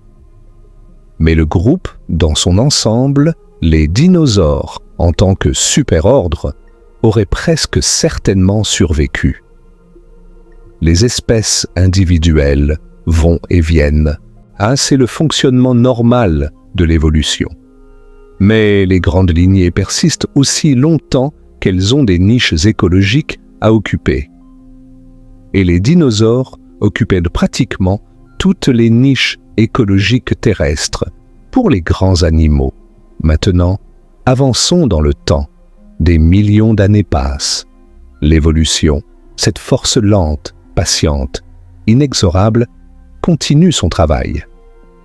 Mais le groupe, dans son ensemble, les dinosaures, en tant que superordre, auraient presque certainement survécu. Les espèces individuelles vont et viennent. C'est le fonctionnement normal de l'évolution. Mais les grandes lignées persistent aussi longtemps qu'elles ont des niches écologiques à occuper. Et les dinosaures occupaient pratiquement toutes les niches écologiques terrestres pour les grands animaux. Maintenant, avançons dans le temps. Des millions d'années passent. L'évolution, cette force lente, patiente, inexorable, continue son travail.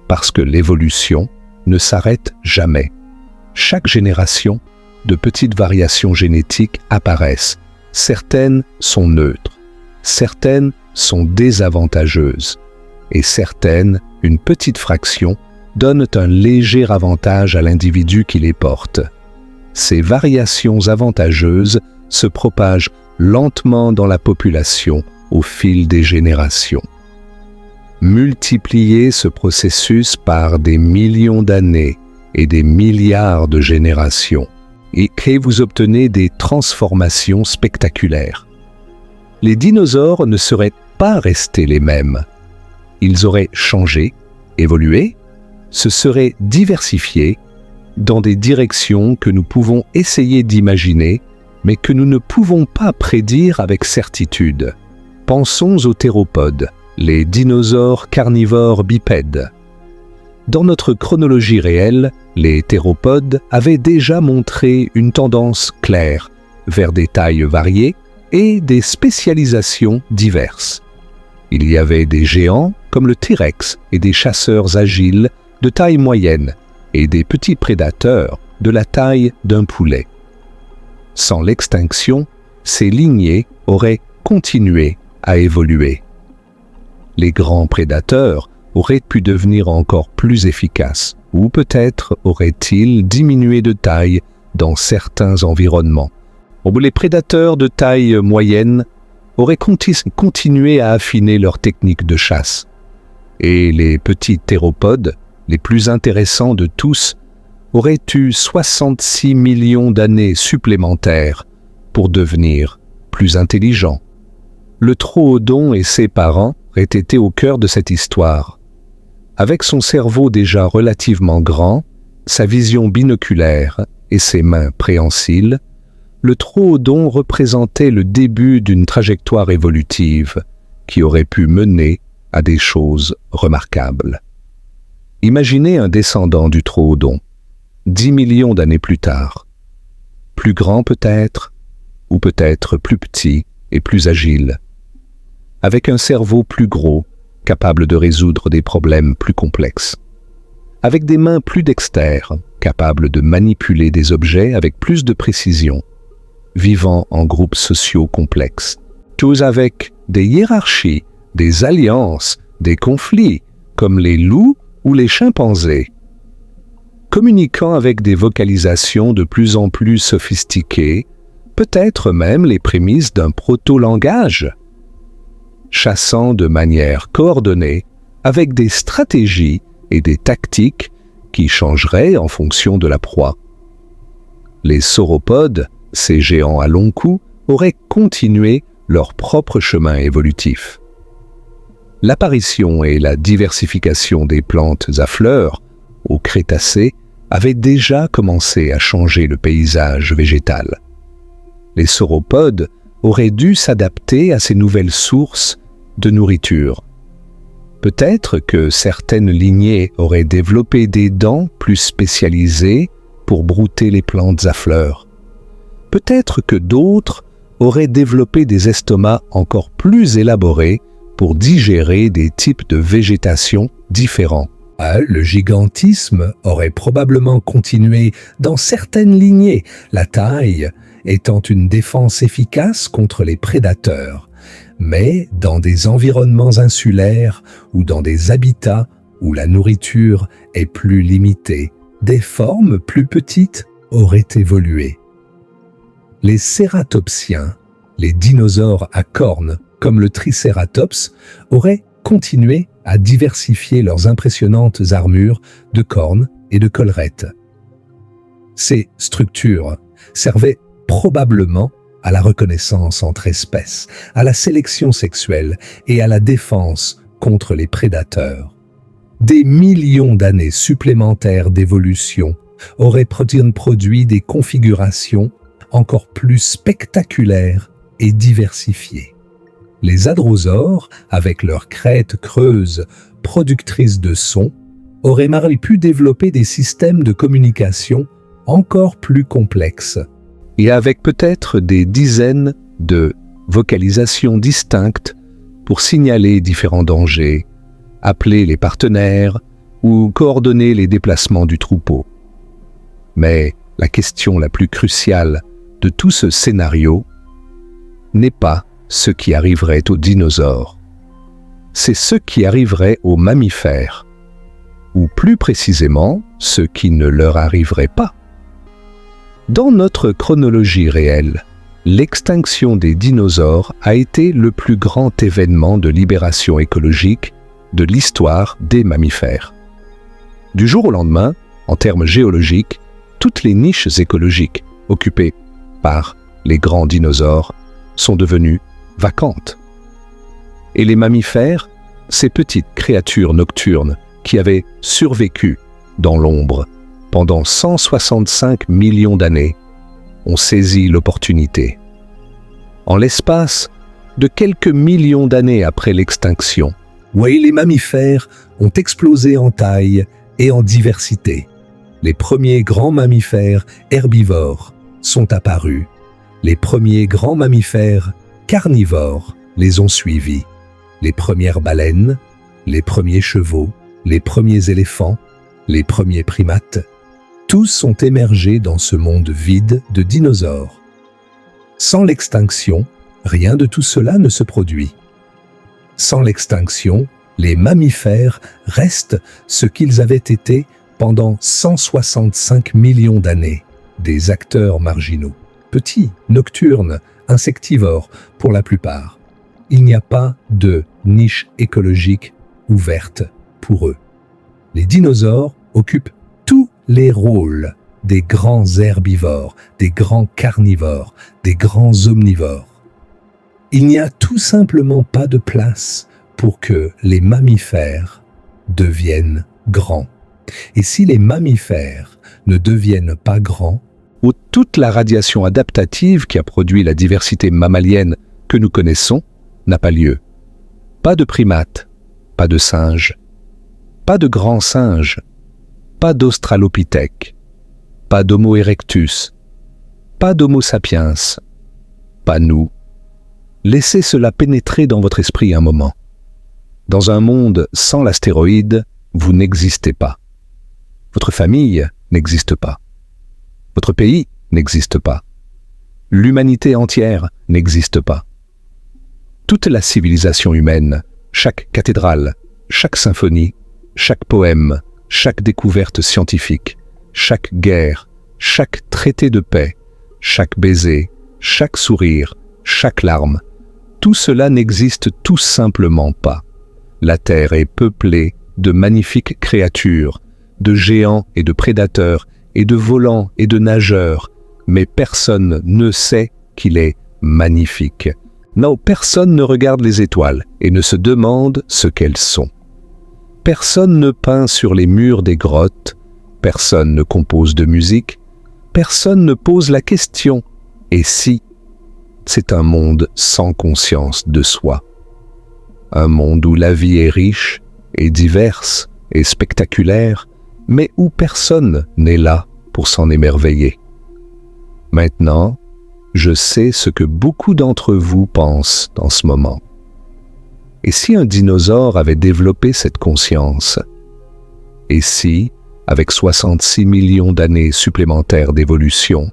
Parce que l'évolution ne s'arrête jamais. Chaque génération, de petites variations génétiques apparaissent. Certaines sont neutres. Certaines sont désavantageuses, et certaines, une petite fraction, donnent un léger avantage à l'individu qui les porte. Ces variations avantageuses se propagent lentement dans la population au fil des générations. Multipliez ce processus par des millions d'années et des milliards de générations, et vous obtenez des transformations spectaculaires. Les dinosaures ne seraient pas restés les mêmes. Ils auraient changé, évolué, se seraient diversifiés dans des directions que nous pouvons essayer d'imaginer, mais que nous ne pouvons pas prédire avec certitude. Pensons aux théropodes, les dinosaures carnivores bipèdes. Dans notre chronologie réelle, les théropodes avaient déjà montré une tendance claire vers des tailles variées et des spécialisations diverses. Il y avait des géants comme le T-Rex et des chasseurs agiles de taille moyenne et des petits prédateurs de la taille d'un poulet. Sans l'extinction, ces lignées auraient continué à évoluer. Les grands prédateurs auraient pu devenir encore plus efficaces, ou peut-être auraient-ils diminué de taille dans certains environnements. Les prédateurs de taille moyenne auraient continué à affiner leurs techniques de chasse. Et les petits théropodes, les plus intéressants de tous, auraient eu 66 millions d'années supplémentaires pour devenir plus intelligents. Le Troodon et ses parents auraient été au cœur de cette histoire. Avec son cerveau déjà relativement grand, sa vision binoculaire et ses mains préhensiles, le Troodon représentait le début d'une trajectoire évolutive qui aurait pu mener à des choses remarquables. Imaginez un descendant du Troodon, 10 millions d'années plus tard, plus grand peut-être, ou peut-être plus petit et plus agile, avec un cerveau plus gros, capable de résoudre des problèmes plus complexes, avec des mains plus dextères, capables de manipuler des objets avec plus de précision, vivant en groupes sociaux complexes, tous avec des hiérarchies, des alliances, des conflits, comme les loups ou les chimpanzés, communiquant avec des vocalisations de plus en plus sophistiquées, peut-être même les prémices d'un proto-langage, chassant de manière coordonnée avec des stratégies et des tactiques qui changeraient en fonction de la proie. Les sauropodes, ces géants à long cou, auraient continué leur propre chemin évolutif. L'apparition et la diversification des plantes à fleurs au Crétacé avaient déjà commencé à changer le paysage végétal. Les sauropodes auraient dû s'adapter à ces nouvelles sources de nourriture. Peut-être que certaines lignées auraient développé des dents plus spécialisées pour brouter les plantes à fleurs. Peut-être que d'autres auraient développé des estomacs encore plus élaborés pour digérer des types de végétation différents. Le gigantisme aurait probablement continué dans certaines lignées, la taille étant une défense efficace contre les prédateurs. Mais dans des environnements insulaires ou dans des habitats où la nourriture est plus limitée, des formes plus petites auraient évolué. Les cératopsiens, les dinosaures à cornes comme le tricératops, auraient continué à diversifier leurs impressionnantes armures de cornes et de collerettes. Ces structures servaient probablement à la reconnaissance entre espèces, à la sélection sexuelle et à la défense contre les prédateurs. Des millions d'années supplémentaires d'évolution auraient produit des configurations encore plus spectaculaires et diversifiées. Les hadrosaures, avec leurs crêtes creuses productrices de sons, auraient mal pu développer des systèmes de communication encore plus complexes, et avec peut-être des dizaines de vocalisations distinctes pour signaler différents dangers, appeler les partenaires ou coordonner les déplacements du troupeau. Mais la question la plus cruciale de tout ce scénario n'est pas ce qui arriverait aux dinosaures, c'est ce qui arriverait aux mammifères, ou plus précisément, ce qui ne leur arriverait pas. Dans notre chronologie réelle, l'extinction des dinosaures a été le plus grand événement de libération écologique de l'histoire des mammifères. Du jour au lendemain, en termes géologiques, toutes les niches écologiques occupées par les grands dinosaures sont devenues vacantes. Et les mammifères, ces petites créatures nocturnes qui avaient survécu dans l'ombre pendant 165 millions d'années, ont saisi l'opportunité. En l'espace de quelques millions d'années après l'extinction, oui, les mammifères ont explosé en taille et en diversité. Les premiers grands mammifères herbivores sont apparus. Les premiers grands mammifères carnivores les ont suivis. Les premières baleines, les premiers chevaux, les premiers éléphants, les premiers primates, tous ont émergé dans ce monde vide de dinosaures. Sans l'extinction, rien de tout cela ne se produit. Sans l'extinction, les mammifères restent ce qu'ils avaient été pendant 165 millions d'années, des acteurs marginaux, petits, nocturnes, insectivores pour la plupart. Il n'y a pas de niche écologique ouverte pour eux. Les dinosaures occupent tous les rôles des grands herbivores, des grands carnivores, des grands omnivores. Il n'y a tout simplement pas de place pour que les mammifères deviennent grands. Et si les mammifères ne deviennent pas grands, où toute la radiation adaptative qui a produit la diversité mammalienne que nous connaissons n'a pas lieu. Pas de primates, pas de singes, pas de grands singes, pas d'australopithèques, pas d'Homo erectus, pas d'Homo sapiens, pas nous. Laissez cela pénétrer dans votre esprit un moment. Dans un monde sans l'astéroïde, vous n'existez pas. Votre famille n'existe pas. Votre pays n'existe pas. L'humanité entière n'existe pas. Toute la civilisation humaine, chaque cathédrale, chaque symphonie, chaque poème, chaque découverte scientifique, chaque guerre, chaque traité de paix, chaque baiser, chaque sourire, chaque larme, tout cela n'existe tout simplement pas. La Terre est peuplée de magnifiques créatures, de géants et de prédateurs, et de volants et de nageurs, mais personne ne sait qu'il est magnifique. Non, personne ne regarde les étoiles et ne se demande ce qu'elles sont. Personne ne peint sur les murs des grottes, personne ne compose de musique, personne ne pose la question « et si ?» C'est un monde sans conscience de soi. Un monde où la vie est riche et diverse et spectaculaire, mais où personne n'est là pour s'en émerveiller. Maintenant, je sais ce que beaucoup d'entre vous pensent dans ce moment. Et si un dinosaure avait développé cette conscience? Et si, avec 66 millions d'années supplémentaires d'évolution,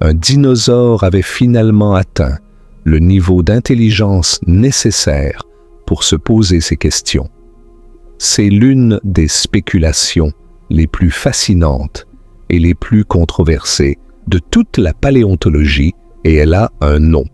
un dinosaure avait finalement atteint le niveau d'intelligence nécessaire pour se poser ces questions? C'est l'une des spéculations les plus fascinantes et les plus controversées de toute la paléontologie, et elle a un nom.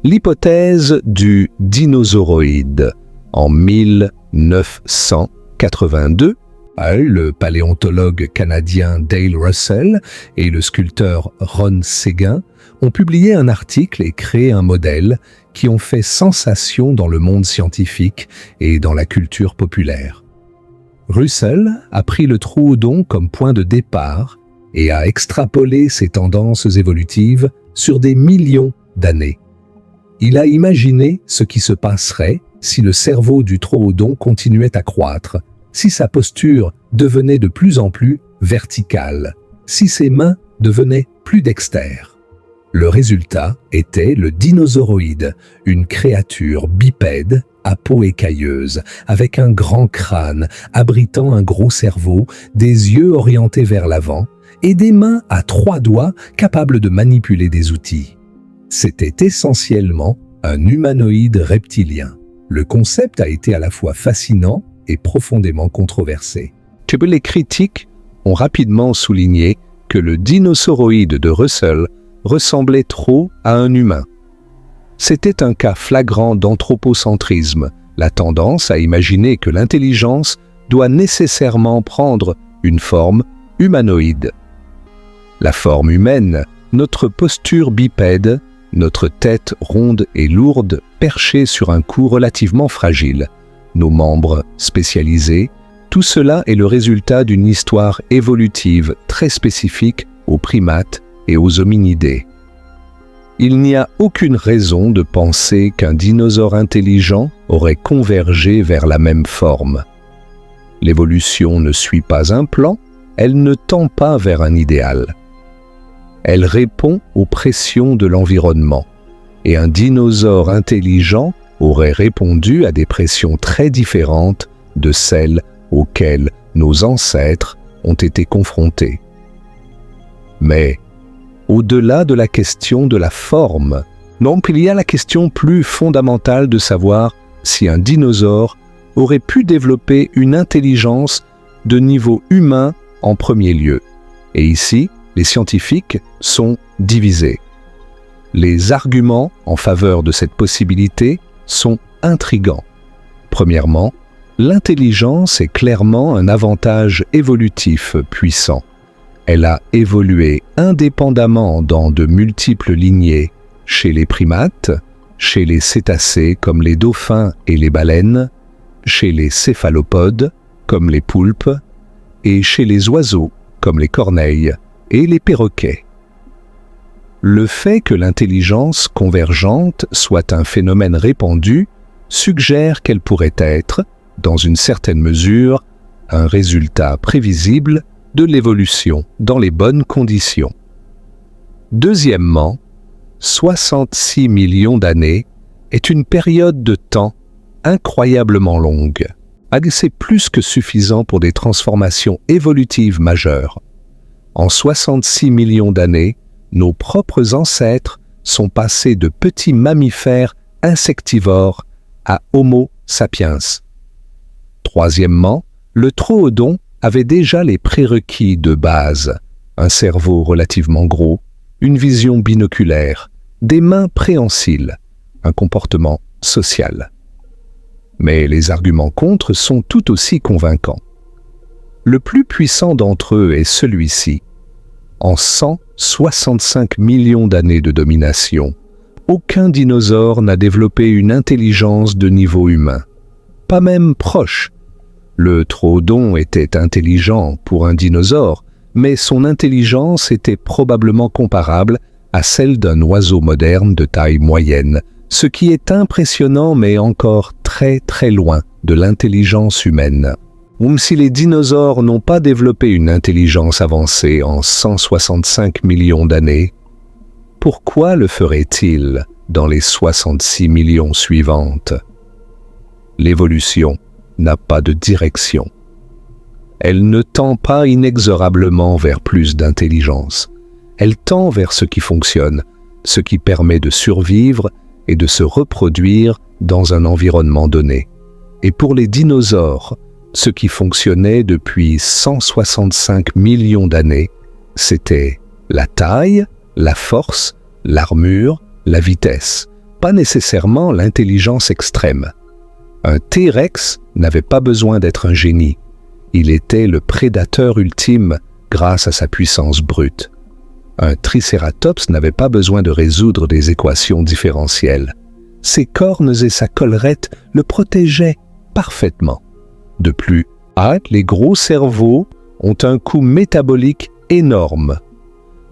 L'hypothèse du dinosauroïde. En 1982, le paléontologue canadien Dale Russell et le sculpteur Ron Séguin ont publié un article et créé un modèle qui ont fait sensation dans le monde scientifique et dans la culture populaire. Russell a pris le Troodon comme point de départ et a extrapolé ses tendances évolutives sur des millions d'années. Il a imaginé ce qui se passerait si le cerveau du Troodon continuait à croître, si sa posture devenait de plus en plus verticale, si ses mains devenaient plus dextères. Le résultat était le dinosauroïde, une créature bipède à peau écailleuse, avec un grand crâne abritant un gros cerveau, des yeux orientés vers l'avant et des mains à 3 doigts capables de manipuler des outils. C'était essentiellement un humanoïde reptilien. Le concept a été à la fois fascinant et profondément controversé. Les critiques ont rapidement souligné que le dinosauroïde de Russell ressemblait trop à un humain. C'était un cas flagrant d'anthropocentrisme, la tendance à imaginer que l'intelligence doit nécessairement prendre une forme humanoïde. La forme humaine, notre posture bipède, notre tête ronde et lourde perchée sur un cou relativement fragile, nos membres spécialisés, tout cela est le résultat d'une histoire évolutive très spécifique aux primates et aux hominidés. Il n'y a aucune raison de penser qu'un dinosaure intelligent aurait convergé vers la même forme. L'évolution ne suit pas un plan, elle ne tend pas vers un idéal. Elle répond aux pressions de l'environnement, et un dinosaure intelligent aurait répondu à des pressions très différentes de celles auxquelles nos ancêtres ont été confrontés. Mais, au-delà de la question de la forme, donc il y a la question plus fondamentale de savoir si un dinosaure aurait pu développer une intelligence de niveau humain en premier lieu. Et ici, les scientifiques sont divisés. Les arguments en faveur de cette possibilité sont intrigants. Premièrement, l'intelligence est clairement un avantage évolutif puissant. Elle a évolué indépendamment dans de multiples lignées, chez les primates, chez les cétacés comme les dauphins et les baleines, chez les céphalopodes comme les poulpes, et chez les oiseaux comme les corneilles et les perroquets. Le fait que l'intelligence convergente soit un phénomène répandu suggère qu'elle pourrait être, dans une certaine mesure, un résultat prévisible de l'évolution dans les bonnes conditions. Deuxièmement, 66 millions d'années est une période de temps incroyablement longue. C'est plus que suffisant pour des transformations évolutives majeures. En 66 millions d'années, nos propres ancêtres sont passés de petits mammifères insectivores à Homo sapiens. Troisièmement, le troodon avait déjà les prérequis de base, un cerveau relativement gros, une vision binoculaire, des mains préhensiles, un comportement social. Mais les arguments contre sont tout aussi convaincants. Le plus puissant d'entre eux est celui-ci. En 165 millions d'années de domination, aucun dinosaure n'a développé une intelligence de niveau humain. Pas même proche. Le troodon était intelligent pour un dinosaure, mais son intelligence était probablement comparable à celle d'un oiseau moderne de taille moyenne, ce qui est impressionnant mais encore très très loin de l'intelligence humaine. Si les dinosaures n'ont pas développé une intelligence avancée en 165 millions d'années, pourquoi le feraient-ils dans les 66 millions suivantes? L'évolution n'a pas de direction. Elle ne tend pas inexorablement vers plus d'intelligence. Elle tend vers ce qui fonctionne, ce qui permet de survivre et de se reproduire dans un environnement donné. Et pour les dinosaures, ce qui fonctionnait depuis 165 millions d'années, c'était la taille, la force, l'armure, la vitesse, pas nécessairement l'intelligence extrême. Un T-Rex n'avait pas besoin d'être un génie. Il était le prédateur ultime grâce à sa puissance brute. Un Tricératops n'avait pas besoin de résoudre des équations différentielles. Ses cornes et sa collerette le protégeaient parfaitement. De plus, les gros cerveaux ont un coût métabolique énorme.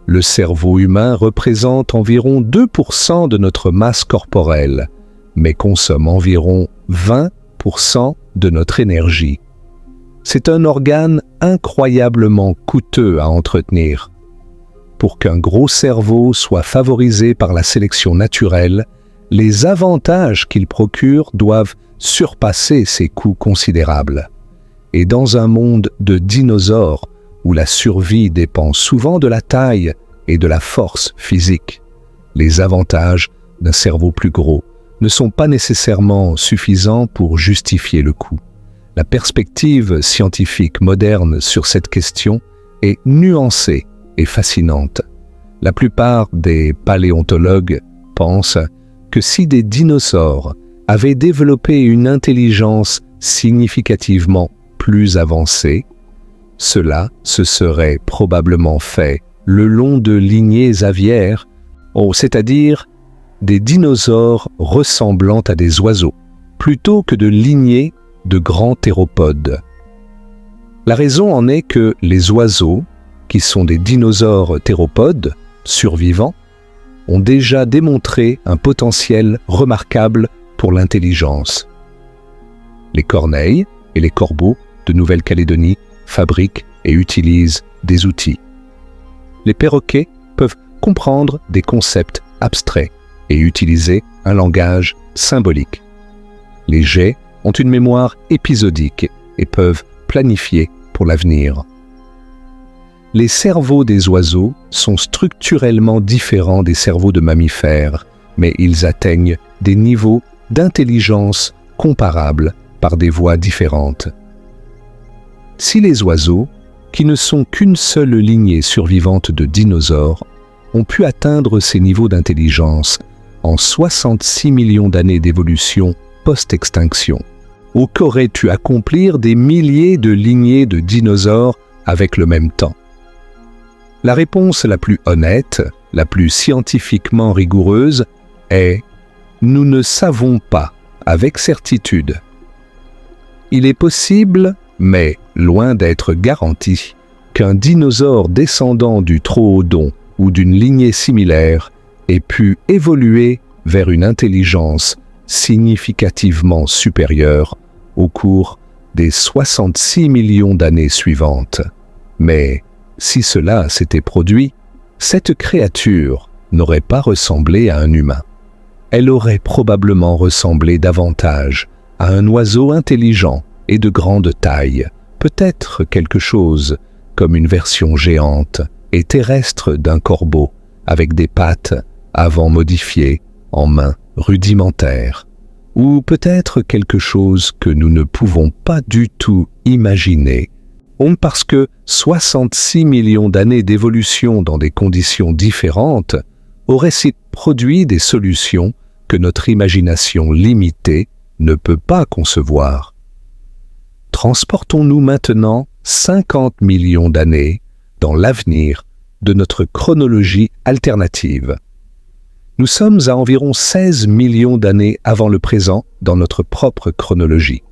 Le cerveau humain représente environ 2% de notre masse corporelle, mais consomme environ 20% de notre énergie. C'est un organe incroyablement coûteux à entretenir. Pour qu'un gros cerveau soit favorisé par la sélection naturelle, les avantages qu'il procure doivent surpasser ces coûts considérables. Et dans un monde de dinosaures, où la survie dépend souvent de la taille et de la force physique, les avantages d'un cerveau plus gros ne sont pas nécessairement suffisants pour justifier le coup. La perspective scientifique moderne sur cette question est nuancée et fascinante. La plupart des paléontologues pensent que si des dinosaures avaient développé une intelligence significativement plus avancée, cela se serait probablement fait le long de lignées aviaires, c'est-à-dire des dinosaures ressemblant à des oiseaux, plutôt que de lignées de grands théropodes. La raison en est que les oiseaux, qui sont des dinosaures théropodes survivants, ont déjà démontré un potentiel remarquable pour l'intelligence. Les corneilles et les corbeaux de Nouvelle-Calédonie fabriquent et utilisent des outils. Les perroquets peuvent comprendre des concepts abstraits et utiliser un langage symbolique. Les geais ont une mémoire épisodique et peuvent planifier pour l'avenir. Les cerveaux des oiseaux sont structurellement différents des cerveaux de mammifères, mais ils atteignent des niveaux d'intelligence comparables par des voies différentes. Si les oiseaux, qui ne sont qu'une seule lignée survivante de dinosaures, ont pu atteindre ces niveaux d'intelligence en 66 millions d'années d'évolution post-extinction, ou qu'auraient-tu accomplir des milliers de lignées de dinosaures avec le même temps? La réponse la plus honnête, la plus scientifiquement rigoureuse est « Nous ne savons pas avec certitude ». Il est possible, mais loin d'être garanti, qu'un dinosaure descendant du Troodon ou d'une lignée similaire ait pu évoluer vers une intelligence significativement supérieure au cours des 66 millions d'années suivantes. Mais si cela s'était produit, cette créature n'aurait pas ressemblé à un humain. Elle aurait probablement ressemblé davantage à un oiseau intelligent et de grande taille, peut-être quelque chose comme une version géante et terrestre d'un corbeau, avec des pattes avant modifiées en mains rudimentaires, ou peut-être quelque chose que nous ne pouvons pas du tout imaginer, parce que 66 millions d'années d'évolution dans des conditions différentes auraient produit des solutions que notre imagination limitée ne peut pas concevoir. Transportons-nous maintenant 50 millions d'années dans l'avenir de notre chronologie alternative. Nous sommes à environ 16 millions d'années avant le présent dans notre propre chronologie.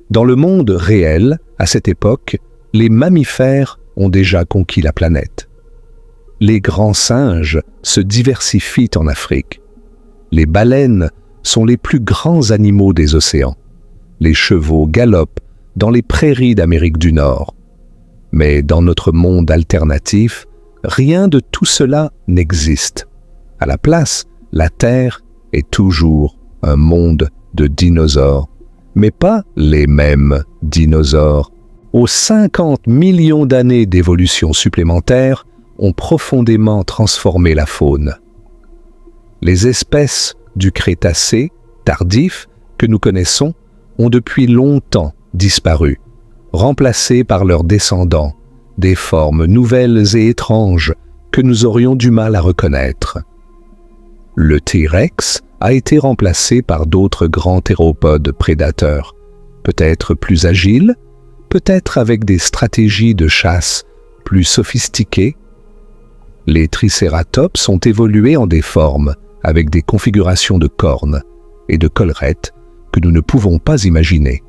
Dans le monde réel, à cette époque, les mammifères ont déjà conquis la planète. Les grands singes se diversifient en Afrique. Les baleines sont les plus grands animaux des océans. Les chevaux galopent dans les prairies d'Amérique du Nord. Mais dans notre monde alternatif, rien de tout cela n'existe. À la place, la Terre est toujours un monde de dinosaures, mais pas les mêmes dinosaures. Aux 50 millions d'années d'évolution supplémentaires ont profondément transformé la faune. Les espèces du Crétacé tardif que nous connaissons ont depuis longtemps disparu, remplacées par leurs descendants, des formes nouvelles et étranges que nous aurions du mal à reconnaître. Le T-Rex a été remplacé par d'autres grands théropodes prédateurs, peut-être plus agiles, peut-être avec des stratégies de chasse plus sophistiquées. Les tricératops ont évolué en des formes avec des configurations de cornes et de collerettes que nous ne pouvons pas imaginer.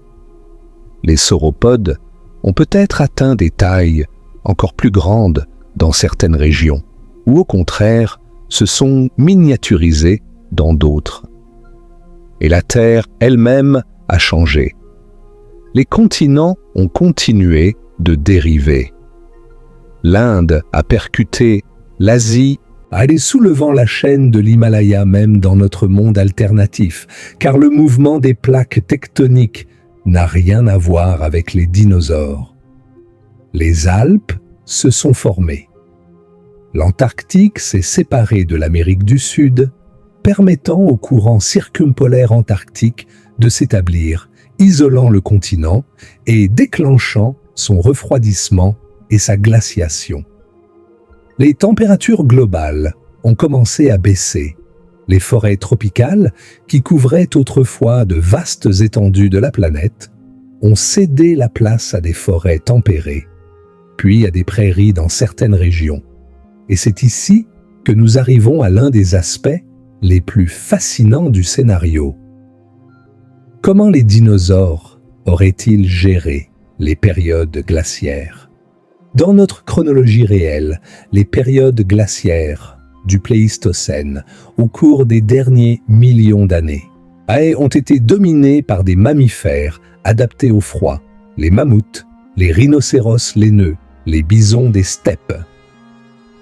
Les sauropodes ont peut-être atteint des tailles encore plus grandes dans certaines régions, ou au contraire se sont miniaturisés dans d'autres. Et la Terre elle-même a changé. Les continents ont continué de dériver. L'Inde a percuté l'Asie, allez soulevant la chaîne de l'Himalaya même dans notre monde alternatif, car le mouvement des plaques tectoniques n'a rien à voir avec les dinosaures. Les Alpes se sont formées. L'Antarctique s'est séparée de l'Amérique du Sud permettant au courant circumpolaire antarctique de s'établir, isolant le continent et déclenchant son refroidissement et sa glaciation. Les températures globales ont commencé à baisser. Les forêts tropicales, qui couvraient autrefois de vastes étendues de la planète, ont cédé la place à des forêts tempérées, puis à des prairies dans certaines régions. Et c'est ici que nous arrivons à l'un des aspects les plus fascinants du scénario. Comment les dinosaures auraient-ils géré les périodes glaciaires? Dans notre chronologie réelle, les périodes glaciaires du Pléistocène, au cours des derniers millions d'années, ont été dominées par des mammifères adaptés au froid, les mammouths, les rhinocéros laineux, les bisons des steppes.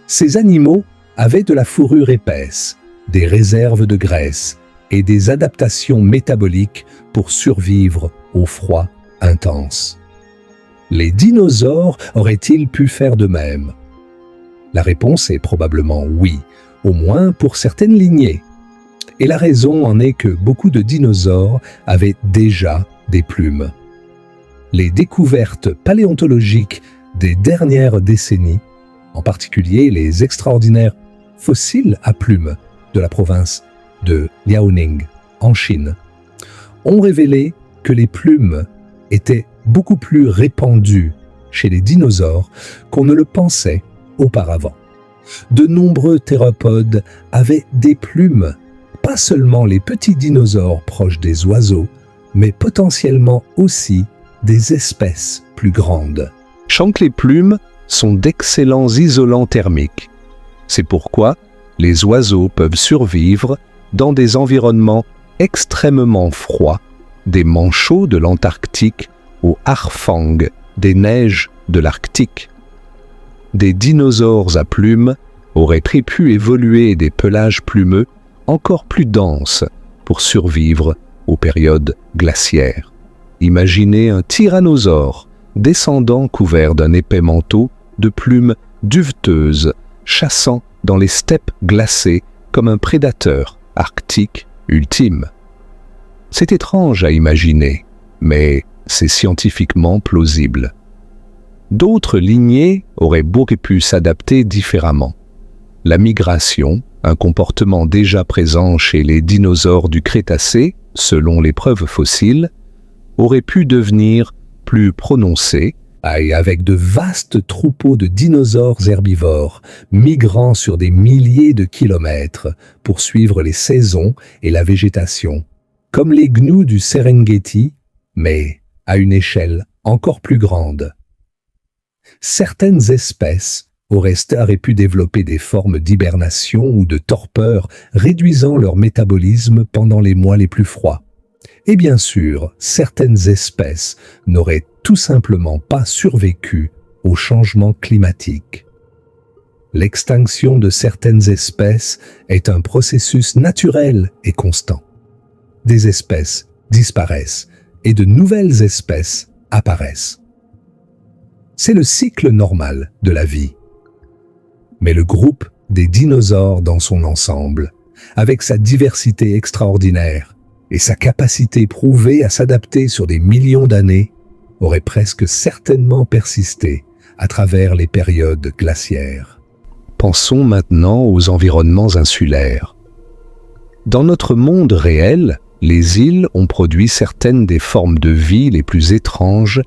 Ces animaux avaient de la fourrure épaisse, des réserves de graisse et des adaptations métaboliques pour survivre au froid intense. Les dinosaures auraient-ils pu faire de même? La réponse est probablement oui, au moins pour certaines lignées. Et la raison en est que beaucoup de dinosaures avaient déjà des plumes. Les découvertes paléontologiques des dernières décennies, en particulier les extraordinaires fossiles à plumes de la province de Liaoning, en Chine, ont révélé que les plumes étaient beaucoup plus répandues chez les dinosaures qu'on ne le pensait auparavant. De nombreux théropodes avaient des plumes, pas seulement les petits dinosaures proches des oiseaux, mais potentiellement aussi des espèces plus grandes. Les plumes sont d'excellents isolants thermiques. C'est pourquoi les oiseaux peuvent survivre dans des environnements extrêmement froids, des manchots de l'Antarctique aux harfangs des neiges de l'Arctique. Des dinosaures à plumes auraient pu évoluer des pelages plumeux encore plus denses pour survivre aux périodes glaciaires. Imaginez un tyrannosaure descendant couvert d'un épais manteau de plumes duveteuses, chassant dans les steppes glacées comme un prédateur arctique ultime. C'est étrange à imaginer, mais c'est scientifiquement plausible. D'autres lignées auraient pu s'adapter différemment. La migration, un comportement déjà présent chez les dinosaures du Crétacé, selon les preuves fossiles, aurait pu devenir plus prononcée, avec de vastes troupeaux de dinosaures herbivores migrant sur des milliers de kilomètres pour suivre les saisons et la végétation, comme les gnous du Serengeti, mais à une échelle encore plus grande. Certaines espèces auraient pu développer des formes d'hibernation ou de torpeur, réduisant leur métabolisme pendant les mois les plus froids. Et bien sûr, certaines espèces n'auraient tout simplement pas survécu au changement climatique. L'extinction de certaines espèces est un processus naturel et constant. Des espèces disparaissent et de nouvelles espèces apparaissent. C'est le cycle normal de la vie. Mais le groupe des dinosaures dans son ensemble, avec sa diversité extraordinaire et sa capacité prouvée à s'adapter sur des millions d'années, aurait presque certainement persisté à travers les périodes glaciaires. Pensons maintenant aux environnements insulaires. Dans notre monde réel, les îles ont produit certaines des formes de vie les plus étranges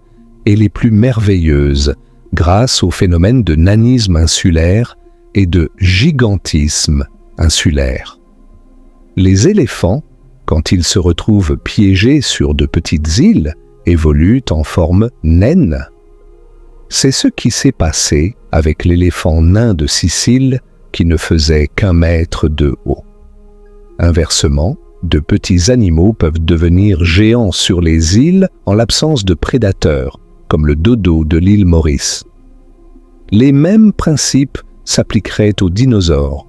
et les plus merveilleuses grâce au phénomène de nanisme insulaire et de gigantisme insulaire. Les éléphants, quand ils se retrouvent piégés sur de petites îles, évoluent en forme naine. C'est ce qui s'est passé avec l'éléphant nain de Sicile qui ne faisait qu'1 mètre de haut. Inversement, de petits animaux peuvent devenir géants sur les îles en l'absence de prédateurs, comme le dodo de l'île Maurice. Les mêmes principes s'appliqueraient aux dinosaures.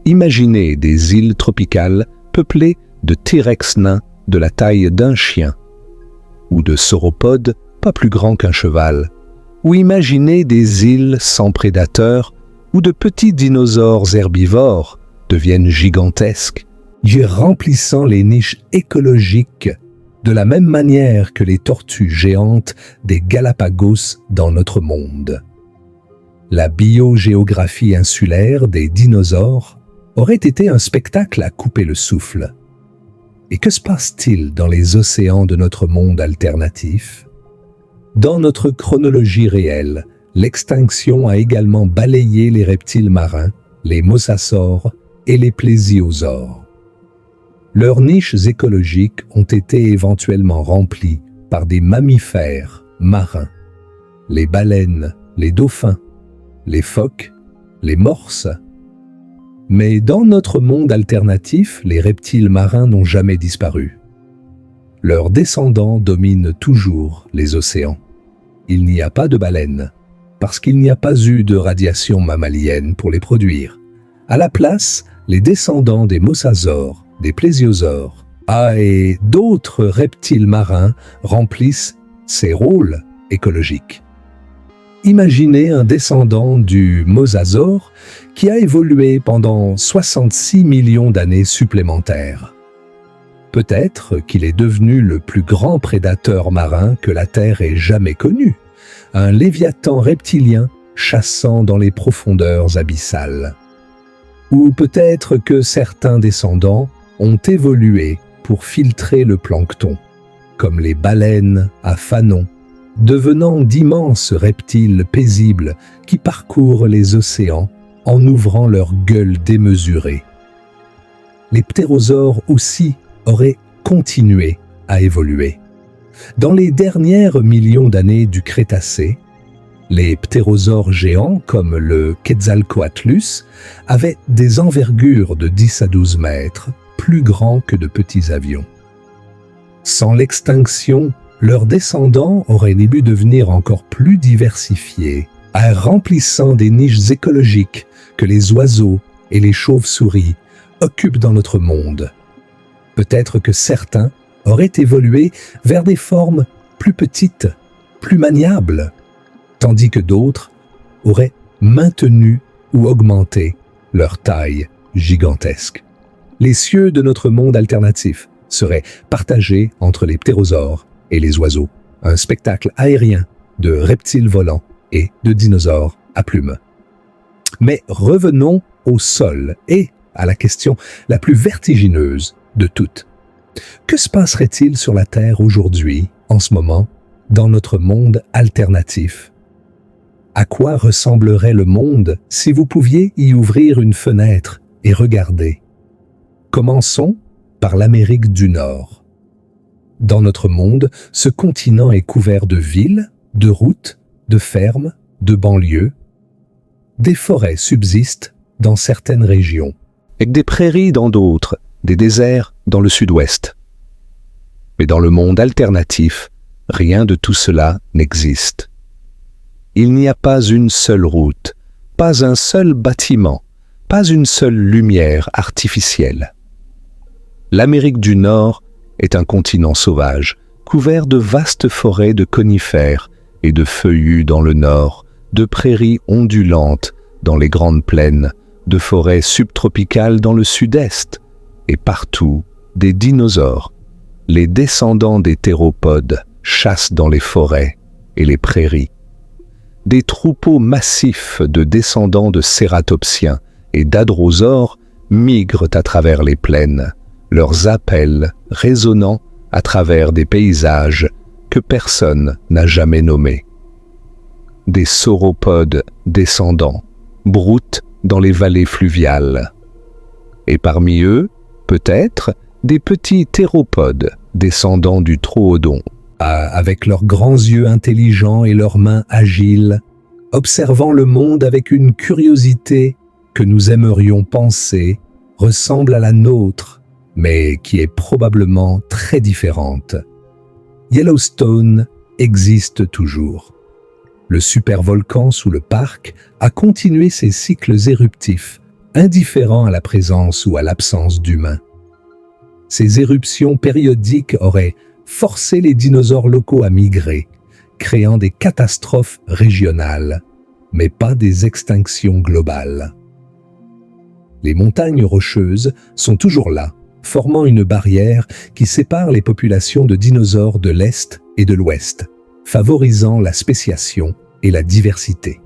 Imaginez des îles tropicales peuplées de T-Rex nains de la taille d'un chien, ou de sauropodes pas plus grands qu'un cheval, ou imaginez des îles sans prédateurs, ou de petits dinosaures herbivores deviennent gigantesques, y remplissant les niches écologiques de la même manière que les tortues géantes des Galapagos dans notre monde. La biogéographie insulaire des dinosaures aurait été un spectacle à couper le souffle. Et que se passe-t-il dans les océans de notre monde alternatif? Dans notre chronologie réelle, l'extinction a également balayé les reptiles marins, les mosasaures et les plésiosaures. Leurs niches écologiques ont été éventuellement remplies par des mammifères marins, les baleines, les dauphins, les phoques, les morses. Mais dans notre monde alternatif, les reptiles marins n'ont jamais disparu. Leurs descendants dominent toujours les océans. Il n'y a pas de baleines, parce qu'il n'y a pas eu de radiation mammalienne pour les produire. À la place, les descendants des mosasaures, des plésiosaures, et d'autres reptiles marins remplissent ces rôles écologiques. Imaginez un descendant du mosasaure qui a évolué pendant 66 millions d'années supplémentaires. Peut-être qu'il est devenu le plus grand prédateur marin que la Terre ait jamais connu, un léviathan reptilien chassant dans les profondeurs abyssales. Ou peut-être que certains descendants ont évolué pour filtrer le plancton, comme les baleines à fanon, devenant d'immenses reptiles paisibles qui parcourent les océans en ouvrant leur gueule démesurée. Les ptérosaures aussi auraient continué à évoluer. Dans les dernières millions d'années du Crétacé, les ptérosaures géants comme le Quetzalcoatlus avaient des envergures de 10 à 12 mètres, plus grands que de petits avions. Sans l'extinction, leurs descendants auraient dû devenir encore plus diversifiés, remplissant des niches écologiques que les oiseaux et les chauves-souris occupent dans notre monde. Peut-être que certains auraient évolué vers des formes plus petites, plus maniables, tandis que d'autres auraient maintenu ou augmenté leur taille gigantesque. Les cieux de notre monde alternatif seraient partagés entre les ptérosaures et les oiseaux, un spectacle aérien de reptiles volants et de dinosaures à plumes. Mais revenons au sol et à la question la plus vertigineuse de toutes. Que se passerait-il sur la Terre aujourd'hui, en ce moment, dans notre monde alternatif? À quoi ressemblerait le monde si vous pouviez y ouvrir une fenêtre et regarder? Commençons par l'Amérique du Nord. Dans notre monde, ce continent est couvert de villes, de routes, de fermes, de banlieues. Des forêts subsistent dans certaines régions, avec des prairies dans d'autres, des déserts dans le sud-ouest. Mais dans le monde alternatif, rien de tout cela n'existe. Il n'y a pas une seule route, pas un seul bâtiment, pas une seule lumière artificielle. L'Amérique du Nord est un continent sauvage, couvert de vastes forêts de conifères et de feuillus dans le nord, de prairies ondulantes dans les grandes plaines, de forêts subtropicales dans le sud-est, et partout des dinosaures. Les descendants des théropodes chassent dans les forêts et les prairies. Des troupeaux massifs de descendants de cératopsiens et d'adrosaures migrent à travers les plaines, leurs appels résonnant à travers des paysages que personne n'a jamais nommés. Des sauropodes descendants broutent dans les vallées fluviales. Et parmi eux, peut-être, des petits théropodes descendants du troodon, avec leurs grands yeux intelligents et leurs mains agiles, observant le monde avec une curiosité que nous aimerions penser ressemble à la nôtre, mais qui est probablement très différente. Yellowstone existe toujours. Le supervolcan sous le parc a continué ses cycles éruptifs, indifférents à la présence ou à l'absence d'humains. Ces éruptions périodiques auraient forcé les dinosaures locaux à migrer, créant des catastrophes régionales, mais pas des extinctions globales. Les montagnes rocheuses sont toujours là, formant une barrière qui sépare les populations de dinosaures de l'Est et de l'Ouest, favorisant la spéciation et la diversité.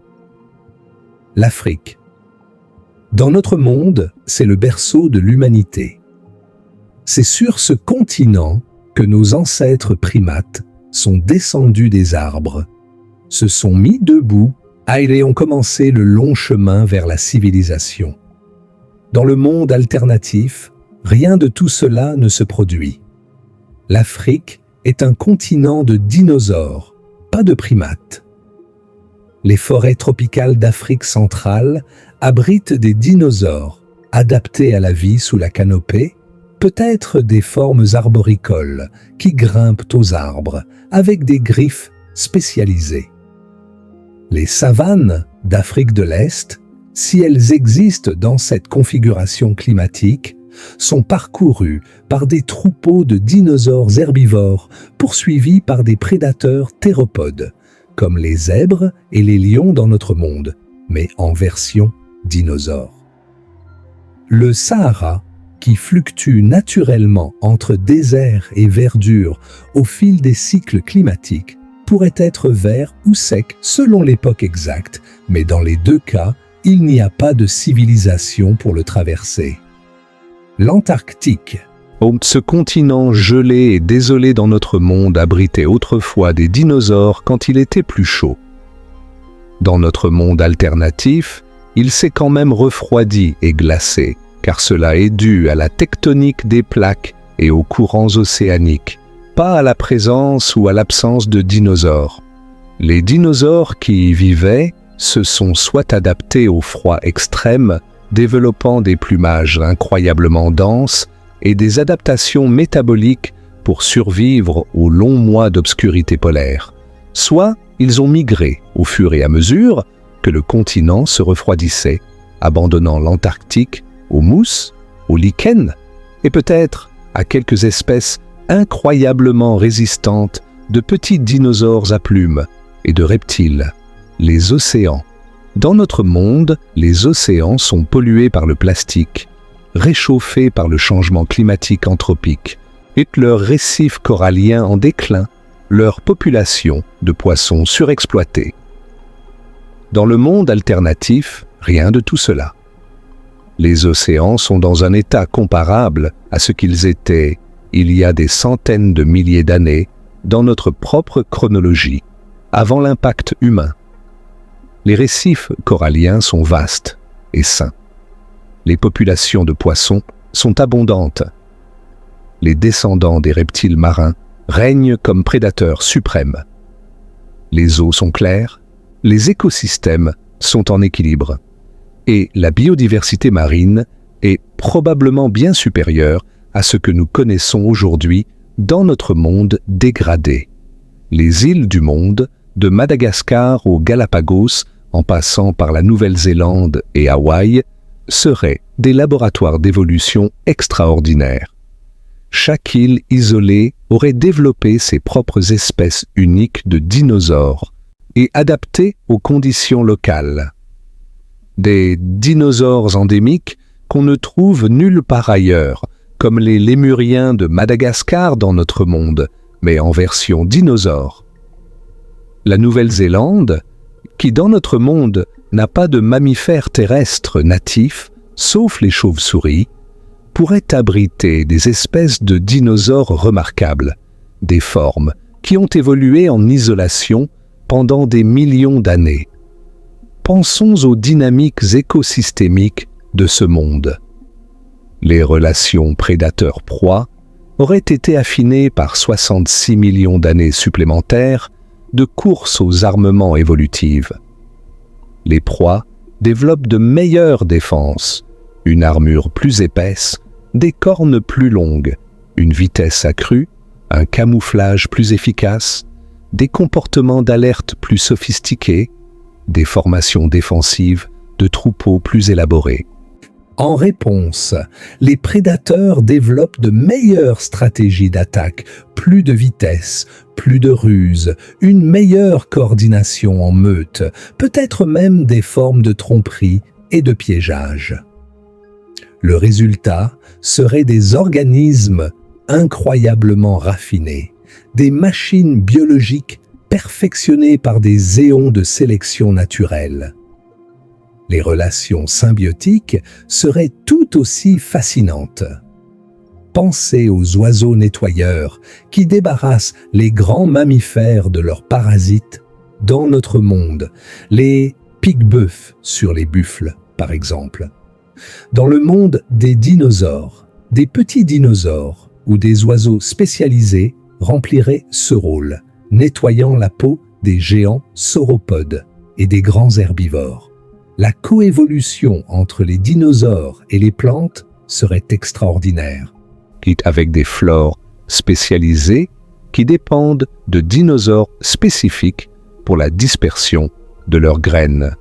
L'Afrique. Dans notre monde, c'est le berceau de l'humanité. C'est sur ce continent que nos ancêtres primates sont descendus des arbres, se sont mis debout et ont commencé le long chemin vers la civilisation. Dans le monde alternatif, rien de tout cela ne se produit. L'Afrique est un continent de dinosaures, pas de primates. Les forêts tropicales d'Afrique centrale abritent des dinosaures adaptés à la vie sous la canopée, peut-être des formes arboricoles qui grimpent aux arbres avec des griffes spécialisées. Les savanes d'Afrique de l'Est, si elles existent dans cette configuration climatique, sont parcourues par des troupeaux de dinosaures herbivores poursuivis par des prédateurs théropodes, comme les zèbres et les lions dans notre monde, mais en version dinosaure. Le Sahara, qui fluctue naturellement entre désert et verdure au fil des cycles climatiques, pourrait être vert ou sec selon l'époque exacte, mais dans les deux cas, il n'y a pas de civilisation pour le traverser. L'Antarctique. Ce continent gelé et désolé dans notre monde abritait autrefois des dinosaures quand il était plus chaud. Dans notre monde alternatif, il s'est quand même refroidi et glacé, car cela est dû à la tectonique des plaques et aux courants océaniques, pas à la présence ou à l'absence de dinosaures. Les dinosaures qui y vivaient se sont soit adaptés au froid extrême, développant des plumages incroyablement denses et des adaptations métaboliques pour survivre aux longs mois d'obscurité polaire, soit ils ont migré au fur et à mesure que le continent se refroidissait, abandonnant l'Antarctique aux mousses, aux lichens et peut-être à quelques espèces incroyablement résistantes de petits dinosaures à plumes et de reptiles, les océans. Dans notre monde, les océans sont pollués par le plastique, réchauffés par le changement climatique anthropique, et leurs récifs coralliens en déclin, leur population de poissons surexploités. Dans le monde alternatif, rien de tout cela. Les océans sont dans un état comparable à ce qu'ils étaient il y a des centaines de milliers d'années dans notre propre chronologie, avant l'impact humain. Les récifs coralliens sont vastes et sains. Les populations de poissons sont abondantes. Les descendants des reptiles marins règnent comme prédateurs suprêmes. Les eaux sont claires, les écosystèmes sont en équilibre. Et la biodiversité marine est probablement bien supérieure à ce que nous connaissons aujourd'hui dans notre monde dégradé. Les îles du monde, de Madagascar aux Galapagos, en passant par la Nouvelle-Zélande et Hawaï, seraient des laboratoires d'évolution extraordinaires. Chaque île isolée aurait développé ses propres espèces uniques de dinosaures et adaptées aux conditions locales. Des dinosaures endémiques qu'on ne trouve nulle part ailleurs, comme les lémuriens de Madagascar dans notre monde, mais en version dinosaure. La Nouvelle-Zélande, qui dans notre monde n'a pas de mammifères terrestres natifs, sauf les chauves-souris, pourrait abriter des espèces de dinosaures remarquables, des formes qui ont évolué en isolation pendant des millions d'années. Pensons aux dynamiques écosystémiques de ce monde. Les relations prédateur-proie auraient été affinées par 66 millions d'années supplémentaires de course aux armements évolutives. Les proies développent de meilleures défenses, une armure plus épaisse, des cornes plus longues, une vitesse accrue, un camouflage plus efficace, des comportements d'alerte plus sophistiqués, des formations défensives de troupeaux plus élaborés. En réponse, les prédateurs développent de meilleures stratégies d'attaque, plus de vitesse, plus de ruse, une meilleure coordination en meute, peut-être même des formes de tromperie et de piégeage. Le résultat serait des organismes incroyablement raffinés, des machines biologiques perfectionnées par des éons de sélection naturelle. Les relations symbiotiques seraient tout aussi fascinantes. Pensez aux oiseaux nettoyeurs qui débarrassent les grands mammifères de leurs parasites dans notre monde, les pique-bœufs sur les buffles, par exemple. Dans le monde des dinosaures, des petits dinosaures ou des oiseaux spécialisés rempliraient ce rôle, nettoyant la peau des géants sauropodes et des grands herbivores. La coévolution entre les dinosaures et les plantes serait extraordinaire. Avec des flores spécialisées qui dépendent de dinosaures spécifiques pour la dispersion de leurs graines,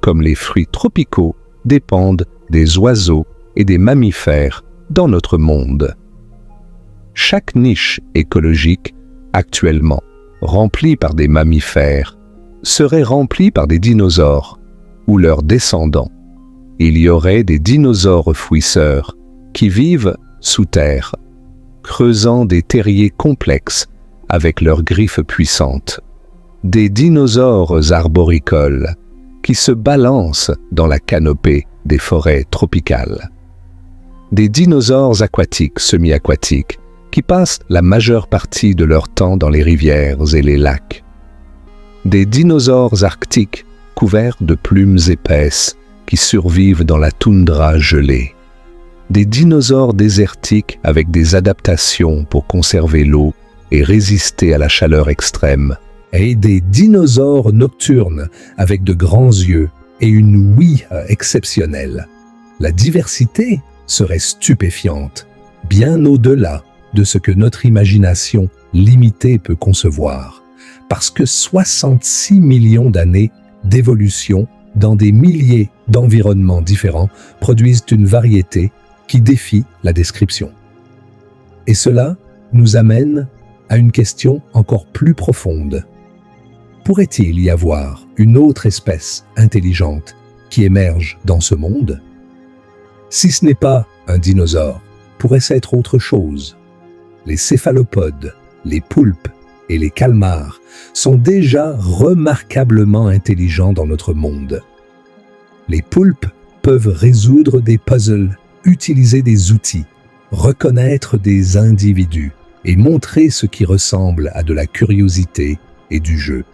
comme les fruits tropicaux dépendent des oiseaux et des mammifères dans notre monde. Chaque niche écologique actuellement remplie par des mammifères serait remplie par des dinosaures ou leurs descendants. Il y aurait des dinosaures fouisseurs qui vivent sous terre, creusant des terriers complexes avec leurs griffes puissantes. Des dinosaures arboricoles qui se balancent dans la canopée des forêts tropicales. Des dinosaures aquatiques, semi-aquatiques, qui passent la majeure partie de leur temps dans les rivières et les lacs. Des dinosaures arctiques couverts de plumes épaisses qui survivent dans la toundra gelée. Des dinosaures désertiques avec des adaptations pour conserver l'eau et résister à la chaleur extrême. Et des dinosaures nocturnes avec de grands yeux et une ouïe exceptionnelle. La diversité serait stupéfiante, bien au-delà de ce que notre imagination limitée peut concevoir, parce que 66 millions d'années d'évolution dans des milliers d'environnements différents produisent une variété qui défie la description. Et cela nous amène à une question encore plus profonde. Pourrait-il y avoir une autre espèce intelligente qui émerge dans ce monde? Si ce n'est pas un dinosaure, pourrait-ce être autre chose? Les céphalopodes, les poulpes et les calmars sont déjà remarquablement intelligents dans notre monde. Les poulpes peuvent résoudre des puzzles, utiliser des outils, reconnaître des individus et montrer ce qui ressemble à de la curiosité et du jeu.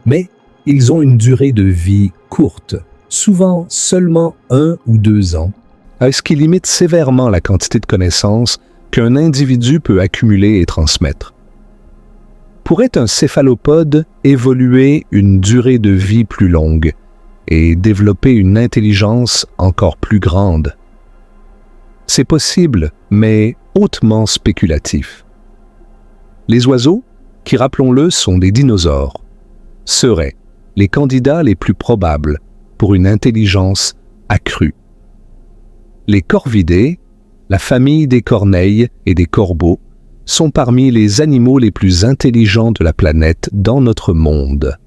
Mais ils ont une durée de vie courte, souvent seulement 1 ou 2 ans, ce qui limite sévèrement la quantité de connaissances qu'un individu peut accumuler et transmettre. Pourrait un céphalopode évoluer une durée de vie plus longue et développer une intelligence encore plus grande? C'est possible, mais hautement spéculatif. Les oiseaux, qui rappelons-le sont des dinosaures, seraient les candidats les plus probables pour une intelligence accrue. Les corvidés, la famille des corneilles et des corbeaux, sont parmi les animaux les plus intelligents de la planète dans notre monde.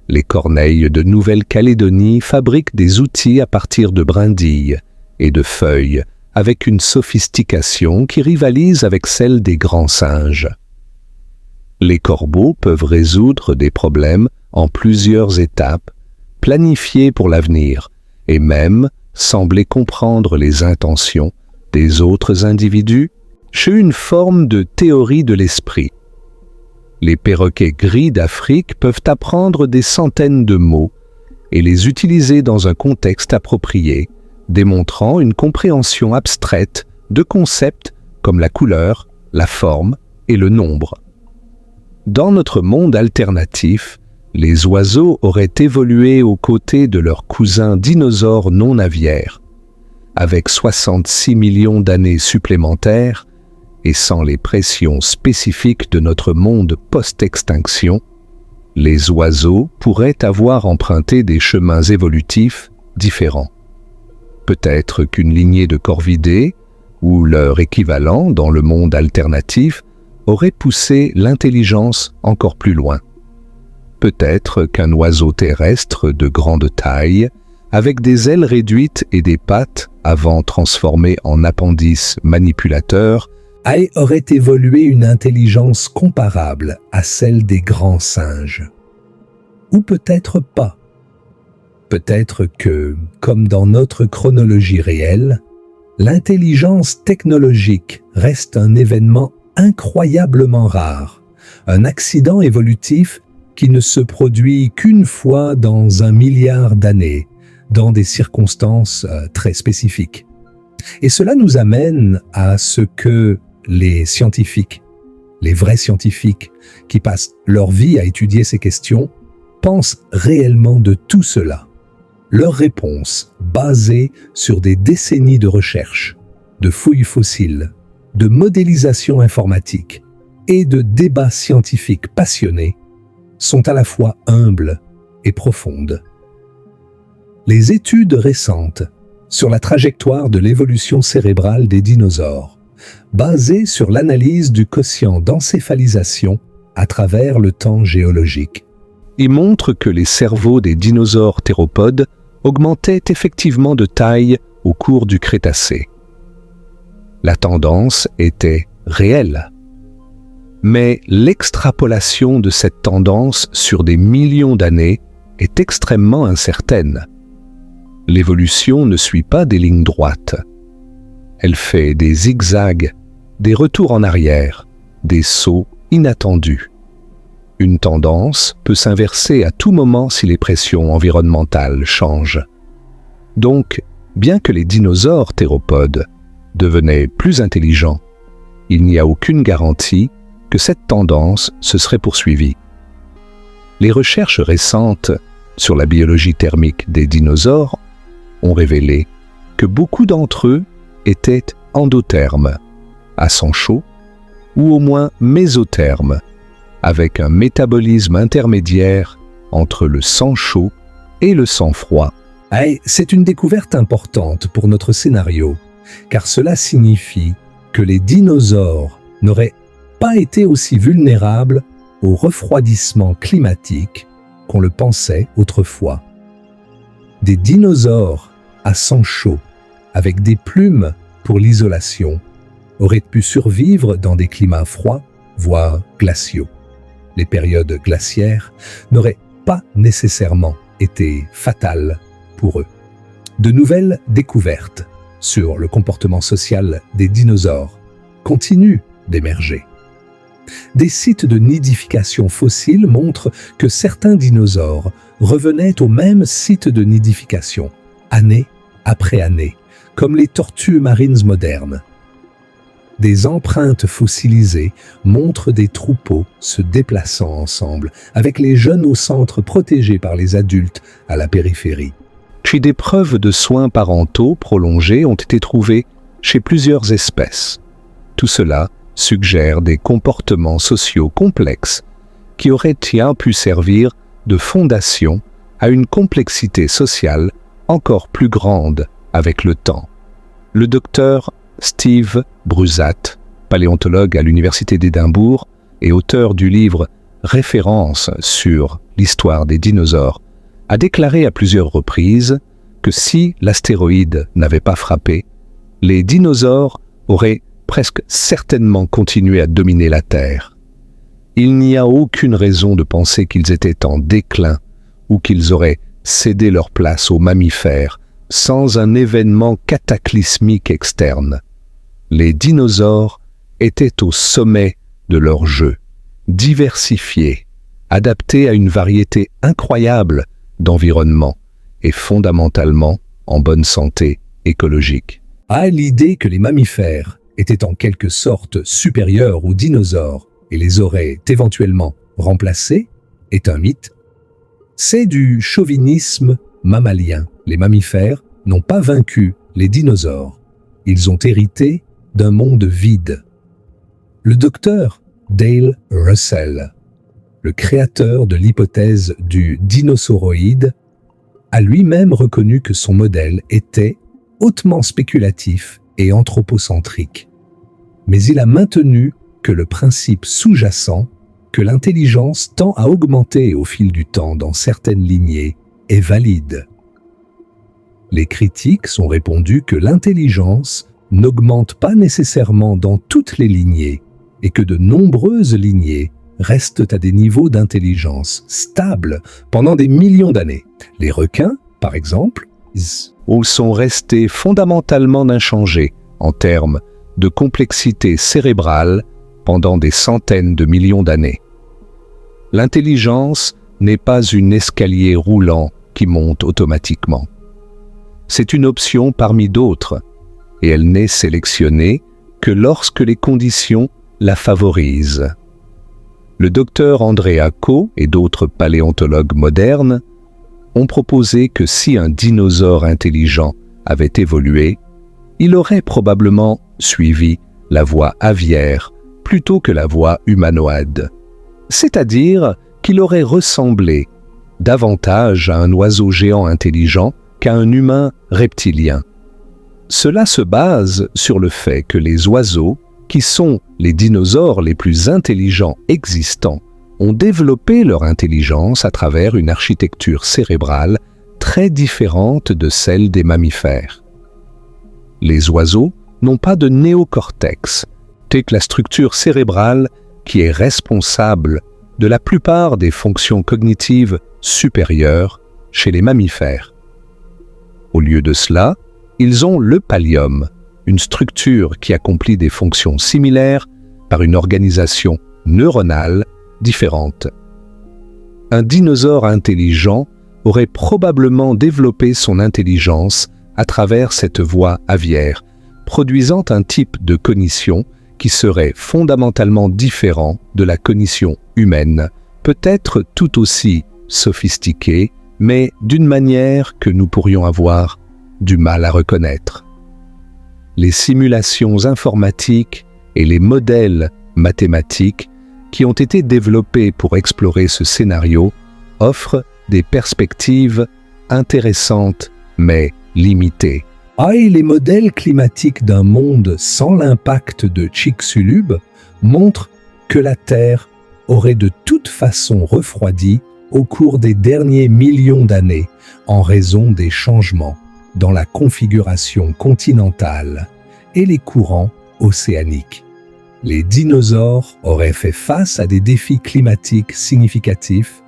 Les corneilles de Nouvelle-Calédonie fabriquent des outils à partir de brindilles et de feuilles avec une sophistication qui rivalise avec celle des grands singes. Les corbeaux peuvent résoudre des problèmes en plusieurs étapes, planifier pour l'avenir et même sembler comprendre les intentions des autres individus chez une forme de théorie de l'esprit. Les perroquets gris d'Afrique peuvent apprendre des centaines de mots et les utiliser dans un contexte approprié, démontrant une compréhension abstraite de concepts comme la couleur, la forme et le nombre. Dans notre monde alternatif, les oiseaux auraient évolué aux côtés de leurs cousins dinosaures non aviaires. Avec 66 millions d'années supplémentaires et sans les pressions spécifiques de notre monde post-extinction, les oiseaux pourraient avoir emprunté des chemins évolutifs différents. Peut-être qu'une lignée de corvidés, ou leur équivalent dans le monde alternatif, aurait poussé l'intelligence encore plus loin. Peut-être qu'un oiseau terrestre de grande taille, avec des ailes réduites et des pattes avant transformé en appendice manipulateur, aurait évolué une intelligence comparable à celle des grands singes. Ou peut-être pas. Peut-être que, comme dans notre chronologie réelle, l'intelligence technologique reste un événement incroyablement rare, un accident évolutif qui ne se produit qu'une fois dans 1 milliard d'années, dans des circonstances très spécifiques. Et cela nous amène à ce que les scientifiques, les vrais scientifiques qui passent leur vie à étudier ces questions, pensent réellement de tout cela. Leurs réponses, basées sur des décennies de recherche, de fouilles fossiles, de modélisation informatique et de débats scientifiques passionnés, sont à la fois humbles et profondes. Les études récentes sur la trajectoire de l'évolution cérébrale des dinosaures, basées sur l'analyse du quotient d'encéphalisation à travers le temps géologique, y montrent que les cerveaux des dinosaures théropodes augmentaient effectivement de taille au cours du Crétacé. La tendance était réelle. Mais l'extrapolation de cette tendance sur des millions d'années est extrêmement incertaine. L'évolution ne suit pas des lignes droites. Elle fait des zigzags, des retours en arrière, des sauts inattendus. Une tendance peut s'inverser à tout moment si les pressions environnementales changent. Donc, bien que les dinosaures théropodes devenaient plus intelligents, il n'y a aucune garantie que cette tendance se serait poursuivie. Les recherches récentes sur la biologie thermique des dinosaures ont révélé que beaucoup d'entre eux étaient endothermes, à sang chaud, ou au moins mésothermes, avec un métabolisme intermédiaire entre le sang chaud et le sang froid. C'est une découverte importante pour notre scénario, car cela signifie que les dinosaures n'auraient pas été aussi vulnérables au refroidissement climatique qu'on le pensait autrefois. Des dinosaures à sang chaud, avec des plumes pour l'isolation, auraient pu survivre dans des climats froids, voire glaciaux. Les périodes glaciaires n'auraient pas nécessairement été fatales pour eux. De nouvelles découvertes sur le comportement social des dinosaures continuent d'émerger. Des sites de nidification fossiles montrent que certains dinosaures revenaient au même site de nidification, année après année, comme les tortues marines modernes. Des empreintes fossilisées montrent des troupeaux se déplaçant ensemble, avec les jeunes au centre protégés par les adultes à la périphérie. Puis des preuves de soins parentaux prolongés ont été trouvées chez plusieurs espèces. Tout cela suggère des comportements sociaux complexes qui auraient pu servir de fondation à une complexité sociale encore plus grande avec le temps. Le docteur Steve Bruzat, paléontologue à l'Université d'Édimbourg et auteur du livre Référence sur l'histoire des dinosaures, a déclaré à plusieurs reprises que si l'astéroïde n'avait pas frappé, les dinosaures auraient presque certainement continué à dominer la Terre. Il n'y a aucune raison de penser qu'ils étaient en déclin ou qu'ils auraient cédé leur place aux mammifères sans un événement cataclysmique externe. Les dinosaures étaient au sommet de leur jeu, diversifiés, adaptés à une variété incroyable d'environnements et fondamentalement en bonne santé écologique. L'idée que les mammifères étaient en quelque sorte supérieurs aux dinosaures et les auraient éventuellement remplacés est un mythe. C'est du chauvinisme mammalien. Les mammifères n'ont pas vaincu les dinosaures. Ils ont hérité d'un monde vide. Le docteur Dale Russell, le créateur de l'hypothèse du dinosauroïde, a lui-même reconnu que son modèle était hautement spéculatif et anthropocentrique. Mais il a maintenu que le principe sous-jacent, que l'intelligence tend à augmenter au fil du temps dans certaines lignées, est valide. Les critiques ont répondu que l'intelligence n'augmente pas nécessairement dans toutes les lignées et que de nombreuses lignées restent à des niveaux d'intelligence stables pendant des millions d'années. Les requins, par exemple, sont restés fondamentalement inchangés en termes de complexité cérébrale pendant des centaines de millions d'années. L'intelligence n'est pas un escalier roulant qui monte automatiquement. C'est une option parmi d'autres, et elle n'est sélectionnée que lorsque les conditions la favorisent. Le docteur Andrea Coe et d'autres paléontologues modernes ont proposé que si un dinosaure intelligent avait évolué, il aurait probablement suivi la voie aviaire plutôt que la voie humanoïde, c'est-à-dire qu'il aurait ressemblé davantage à un oiseau géant intelligent qu'à un humain reptilien. Cela se base sur le fait que les oiseaux, qui sont les dinosaures les plus intelligents existants, ont développé leur intelligence à travers une architecture cérébrale très différente de celle des mammifères. Les oiseaux n'ont pas de néocortex, telle que la structure cérébrale qui est responsable de la plupart des fonctions cognitives supérieures chez les mammifères. Au lieu de cela, ils ont le pallium, une structure qui accomplit des fonctions similaires par une organisation neuronale différente. Un dinosaure intelligent aurait probablement développé son intelligence à travers cette voie aviaire, produisant un type de cognition qui serait fondamentalement différent de la cognition humaine, peut-être tout aussi sophistiquée, mais d'une manière que nous pourrions avoir du mal à reconnaître. Les simulations informatiques et les modèles mathématiques qui ont été développés pour explorer ce scénario offrent des perspectives intéressantes mais limitées. Et les modèles climatiques d'un monde sans l'impact de Chicxulub montrent que la Terre aurait de toute façon refroidi au cours des derniers millions d'années en raison des changements dans la configuration continentale et les courants océaniques. Les dinosaures auraient fait face à des défis climatiques significatifs,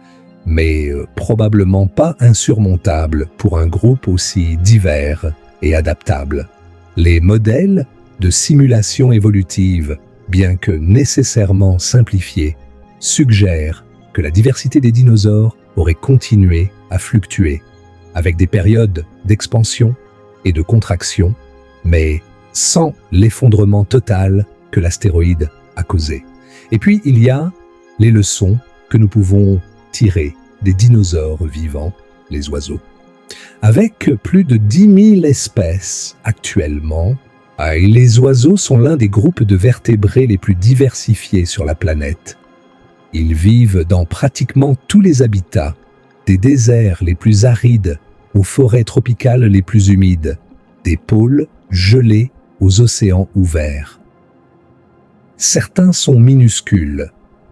mais probablement pas insurmontables pour un groupe aussi divers et adaptable. Les modèles de simulation évolutive, bien que nécessairement simplifiés, suggèrent que la diversité des dinosaures aurait continué à fluctuer, avec des périodes d'expansion et de contraction, mais sans l'effondrement total que l'astéroïde a causé. Et puis il y a les leçons que nous pouvons tirer des dinosaures vivants, les oiseaux. Avec plus de 10 000 espèces actuellement, les oiseaux sont l'un des groupes de vertébrés les plus diversifiés sur la planète. Ils vivent dans pratiquement tous les habitats, des déserts les plus arides aux forêts tropicales les plus humides, des pôles gelés aux océans ouverts. Certains sont minuscules,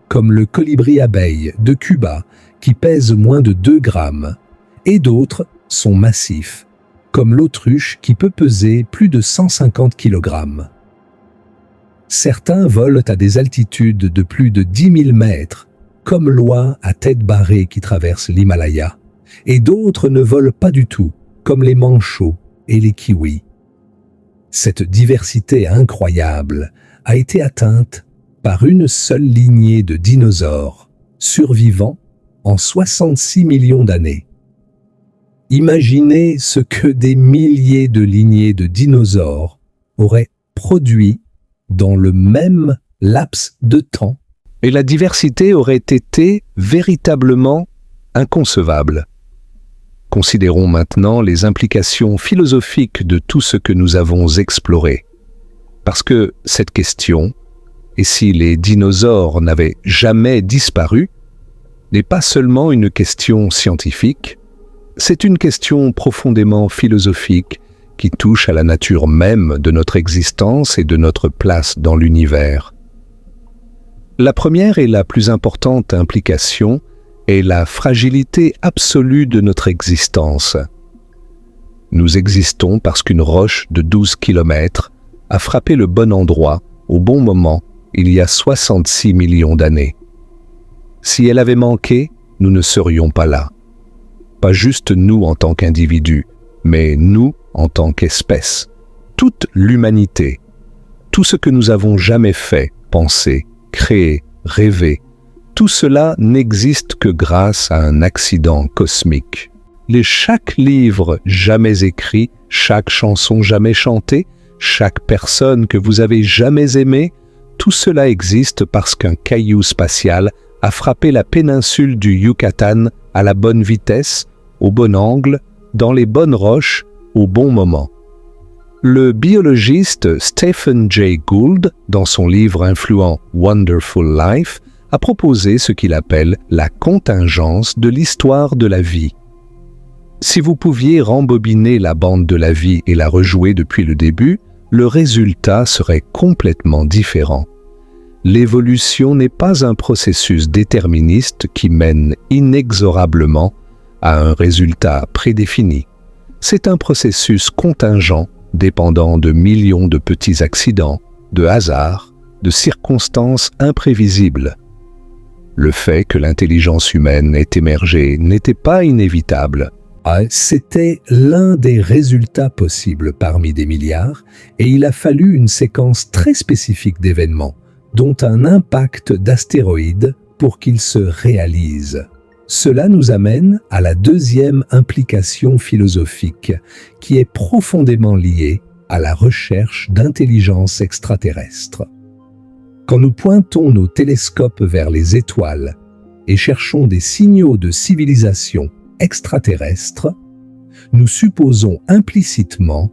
comme le colibri-abeille de Cuba qui pèse moins de 2 grammes, et d'autres sont massifs, comme l'autruche qui peut peser plus de 150 kg. Certains volent à des altitudes de plus de 10 000 mètres, comme l'oie à tête barrée qui traverse l'Himalaya, et d'autres ne volent pas du tout, comme les manchots et les kiwis. Cette diversité incroyable a été atteinte par une seule lignée de dinosaures, survivant en 66 millions d'années. Imaginez ce que des milliers de lignées de dinosaures auraient produit dans le même laps de temps. Et la diversité aurait été véritablement inconcevable. Considérons maintenant les implications philosophiques de tout ce que nous avons exploré. Parce que cette question, et si les dinosaures n'avaient jamais disparu, n'est pas seulement une question scientifique, c'est une question profondément philosophique qui touche à la nature même de notre existence et de notre place dans l'univers. La première et la plus importante implication est la fragilité absolue de notre existence. Nous existons parce qu'une roche de 12 kilomètres a frappé le bon endroit, au bon moment, il y a 66 millions d'années. Si elle avait manqué, nous ne serions pas là. Pas juste nous en tant qu'individus, mais nous en tant qu'espèce. Toute l'humanité. Tout ce que nous avons jamais fait, pensé, créé, rêvé, tout cela n'existe que grâce à un accident cosmique. Chaque livre jamais écrit, chaque chanson jamais chantée, chaque personne que vous avez jamais aimée, tout cela existe parce qu'un caillou spatial a frappé la péninsule du Yucatan à la bonne vitesse, au bon angle, dans les bonnes roches, au bon moment. Le biologiste Stephen Jay Gould, dans son livre influent Wonderful Life, a proposé ce qu'il appelle la contingence de l'histoire de la vie. Si vous pouviez rembobiner la bande de la vie et la rejouer depuis le début, le résultat serait complètement différent. L'évolution n'est pas un processus déterministe qui mène inexorablement à un résultat prédéfini. C'est un processus contingent dépendant de millions de petits accidents, de hasards, de circonstances imprévisibles. Le fait que l'intelligence humaine ait émergé n'était pas inévitable. C'était l'un des résultats possibles parmi des milliards, et il a fallu une séquence très spécifique d'événements, dont un impact d'astéroïdes pour qu'il se réalise. Cela nous amène à la deuxième implication philosophique, qui est profondément liée à la recherche d'intelligence extraterrestre. Quand nous pointons nos télescopes vers les étoiles et cherchons des signaux de civilisation extraterrestre, nous supposons implicitement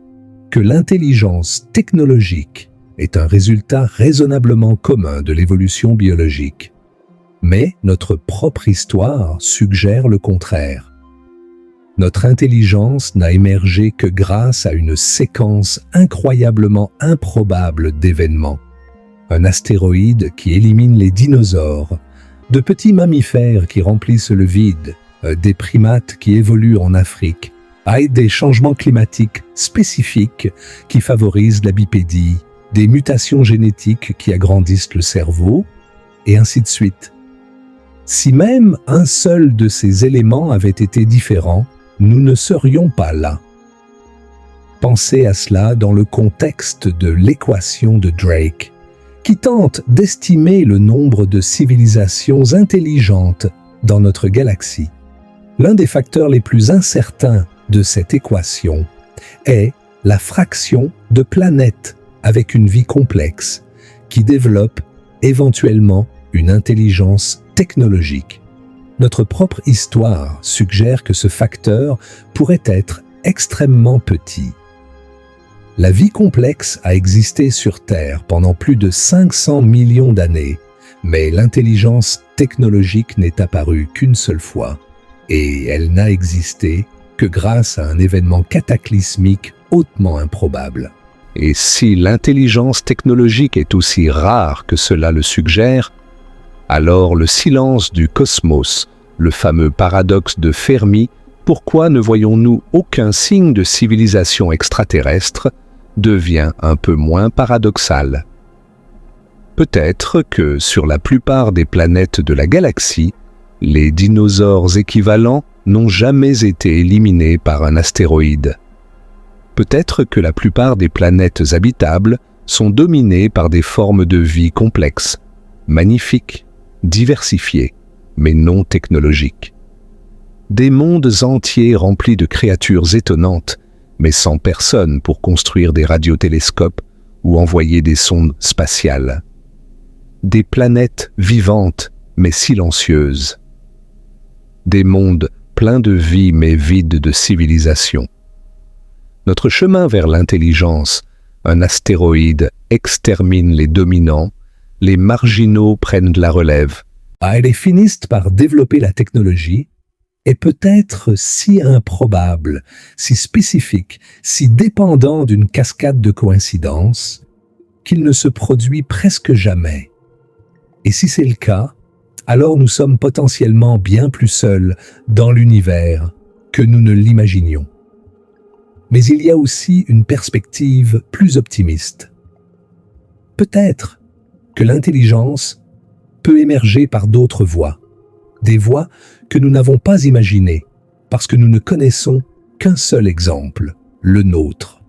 que l'intelligence technologique est un résultat raisonnablement commun de l'évolution biologique. Mais notre propre histoire suggère le contraire. Notre intelligence n'a émergé que grâce à une séquence incroyablement improbable d'événements. Un astéroïde qui élimine les dinosaures, de petits mammifères qui remplissent le vide, des primates qui évoluent en Afrique, et des changements climatiques spécifiques qui favorisent la bipédie, des mutations génétiques qui agrandissent le cerveau, et ainsi de suite. Si même un seul de ces éléments avait été différent, nous ne serions pas là. Pensez à cela dans le contexte de l'équation de Drake, qui tente d'estimer le nombre de civilisations intelligentes dans notre galaxie. L'un des facteurs les plus incertains de cette équation est la fraction de planètes avec une vie complexe qui développe éventuellement une intelligence technologique. Notre propre histoire suggère que ce facteur pourrait être extrêmement petit. La vie complexe a existé sur Terre pendant plus de 500 millions d'années, mais l'intelligence technologique n'est apparue qu'une seule fois, et elle n'a existé que grâce à un événement cataclysmique hautement improbable. Et si l'intelligence technologique est aussi rare que cela le suggère, alors le silence du cosmos, le fameux paradoxe de Fermi, pourquoi ne voyons-nous aucun signe de civilisation extraterrestre, devient un peu moins paradoxal. Peut-être que sur la plupart des planètes de la galaxie, les dinosaures équivalents n'ont jamais été éliminés par un astéroïde. Peut-être que la plupart des planètes habitables sont dominées par des formes de vie complexes, magnifiques, diversifiées, mais non technologiques. Des mondes entiers remplis de créatures étonnantes, mais sans personne pour construire des radiotélescopes ou envoyer des sondes spatiales. Des planètes vivantes, mais silencieuses. Des mondes pleins de vie, mais vides de civilisation. Notre chemin vers l'intelligence, un astéroïde extermine les dominants, les marginaux prennent de la relève. Ils finissent par développer la technologie, est peut-être si improbable, si spécifique, si dépendant d'une cascade de coïncidences, qu'il ne se produit presque jamais. Et si c'est le cas, alors nous sommes potentiellement bien plus seuls dans l'univers que nous ne l'imaginions. Mais il y a aussi une perspective plus optimiste. Peut-être que l'intelligence peut émerger par d'autres voies, des voies que nous n'avons pas imaginées parce que nous ne connaissons qu'un seul exemple, le nôtre.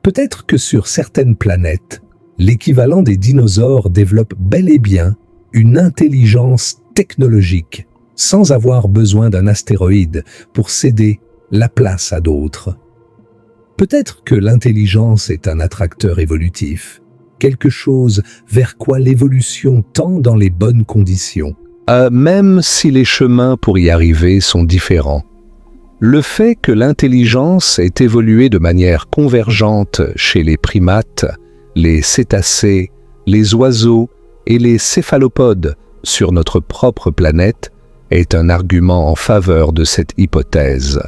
Peut-être que sur certaines planètes, l'équivalent des dinosaures développe bel et bien une intelligence technologique sans avoir besoin d'un astéroïde pour céder la place à d'autres. Peut-être que l'intelligence est un attracteur évolutif, quelque chose vers quoi l'évolution tend dans les bonnes conditions. Même si les chemins pour y arriver sont différents. Le fait que l'intelligence ait évolué de manière convergente chez les primates, les cétacés, les oiseaux et les céphalopodes sur notre propre planète est un argument en faveur de cette hypothèse.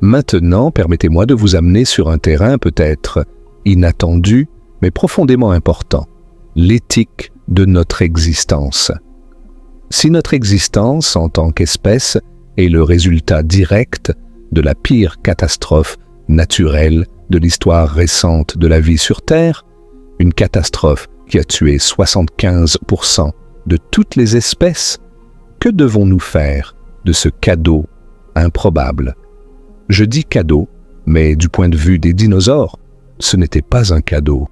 Maintenant, permettez-moi de vous amener sur un terrain peut-être inattendu, mais profondément important, l'éthique de notre existence. Si notre existence en tant qu'espèce est le résultat direct de la pire catastrophe naturelle de l'histoire récente de la vie sur Terre, une catastrophe qui a tué 75% de toutes les espèces, que devons-nous faire de ce cadeau improbable? Je dis cadeau, mais du point de vue des dinosaures, ce n'était pas un cadeau.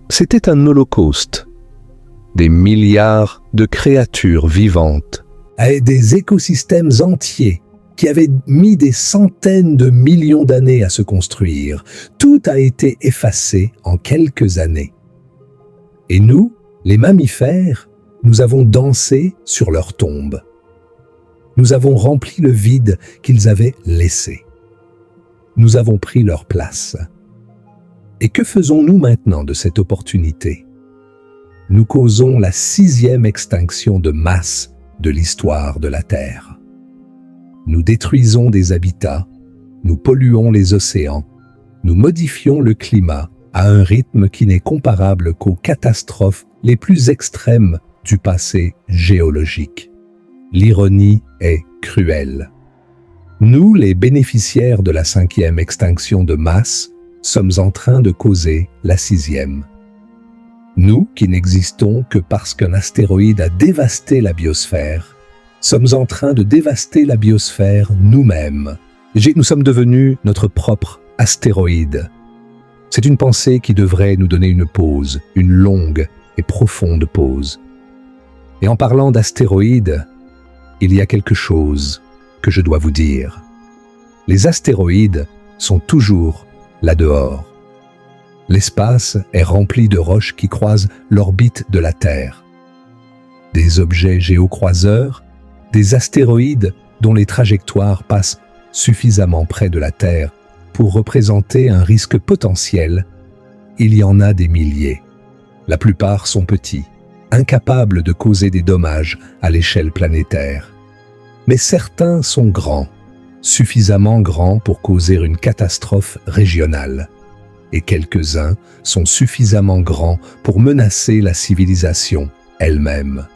C'était un holocauste. Des milliards de créatures vivantes. Et des écosystèmes entiers qui avaient mis des centaines de millions d'années à se construire. Tout a été effacé en quelques années. Et nous, les mammifères, nous avons dansé sur leurs tombes. Nous avons rempli le vide qu'ils avaient laissé. Nous avons pris leur place. Et que faisons-nous maintenant de cette opportunité? Nous causons la 6e extinction de masse de l'histoire de la Terre. Nous détruisons des habitats, nous polluons les océans, nous modifions le climat à un rythme qui n'est comparable qu'aux catastrophes les plus extrêmes du passé géologique. L'ironie est cruelle. Nous, les bénéficiaires de la 5e extinction de masse, sommes en train de causer la 6e. Nous, qui n'existons que parce qu'un astéroïde a dévasté la biosphère, sommes en train de dévaster la biosphère nous-mêmes. Nous sommes devenus notre propre astéroïde. C'est une pensée qui devrait nous donner une pause, une longue et profonde pause. Et en parlant d'astéroïdes, il y a quelque chose que je dois vous dire. Les astéroïdes sont toujours là-dehors. L'espace est rempli de roches qui croisent l'orbite de la Terre. Des objets géocroiseurs, des astéroïdes dont les trajectoires passent suffisamment près de la Terre pour représenter un risque potentiel, il y en a des milliers. La plupart sont petits, incapables de causer des dommages à l'échelle planétaire. Mais certains sont grands, suffisamment grands pour causer une catastrophe régionale. Et quelques-uns sont suffisamment grands pour menacer la civilisation elle-même.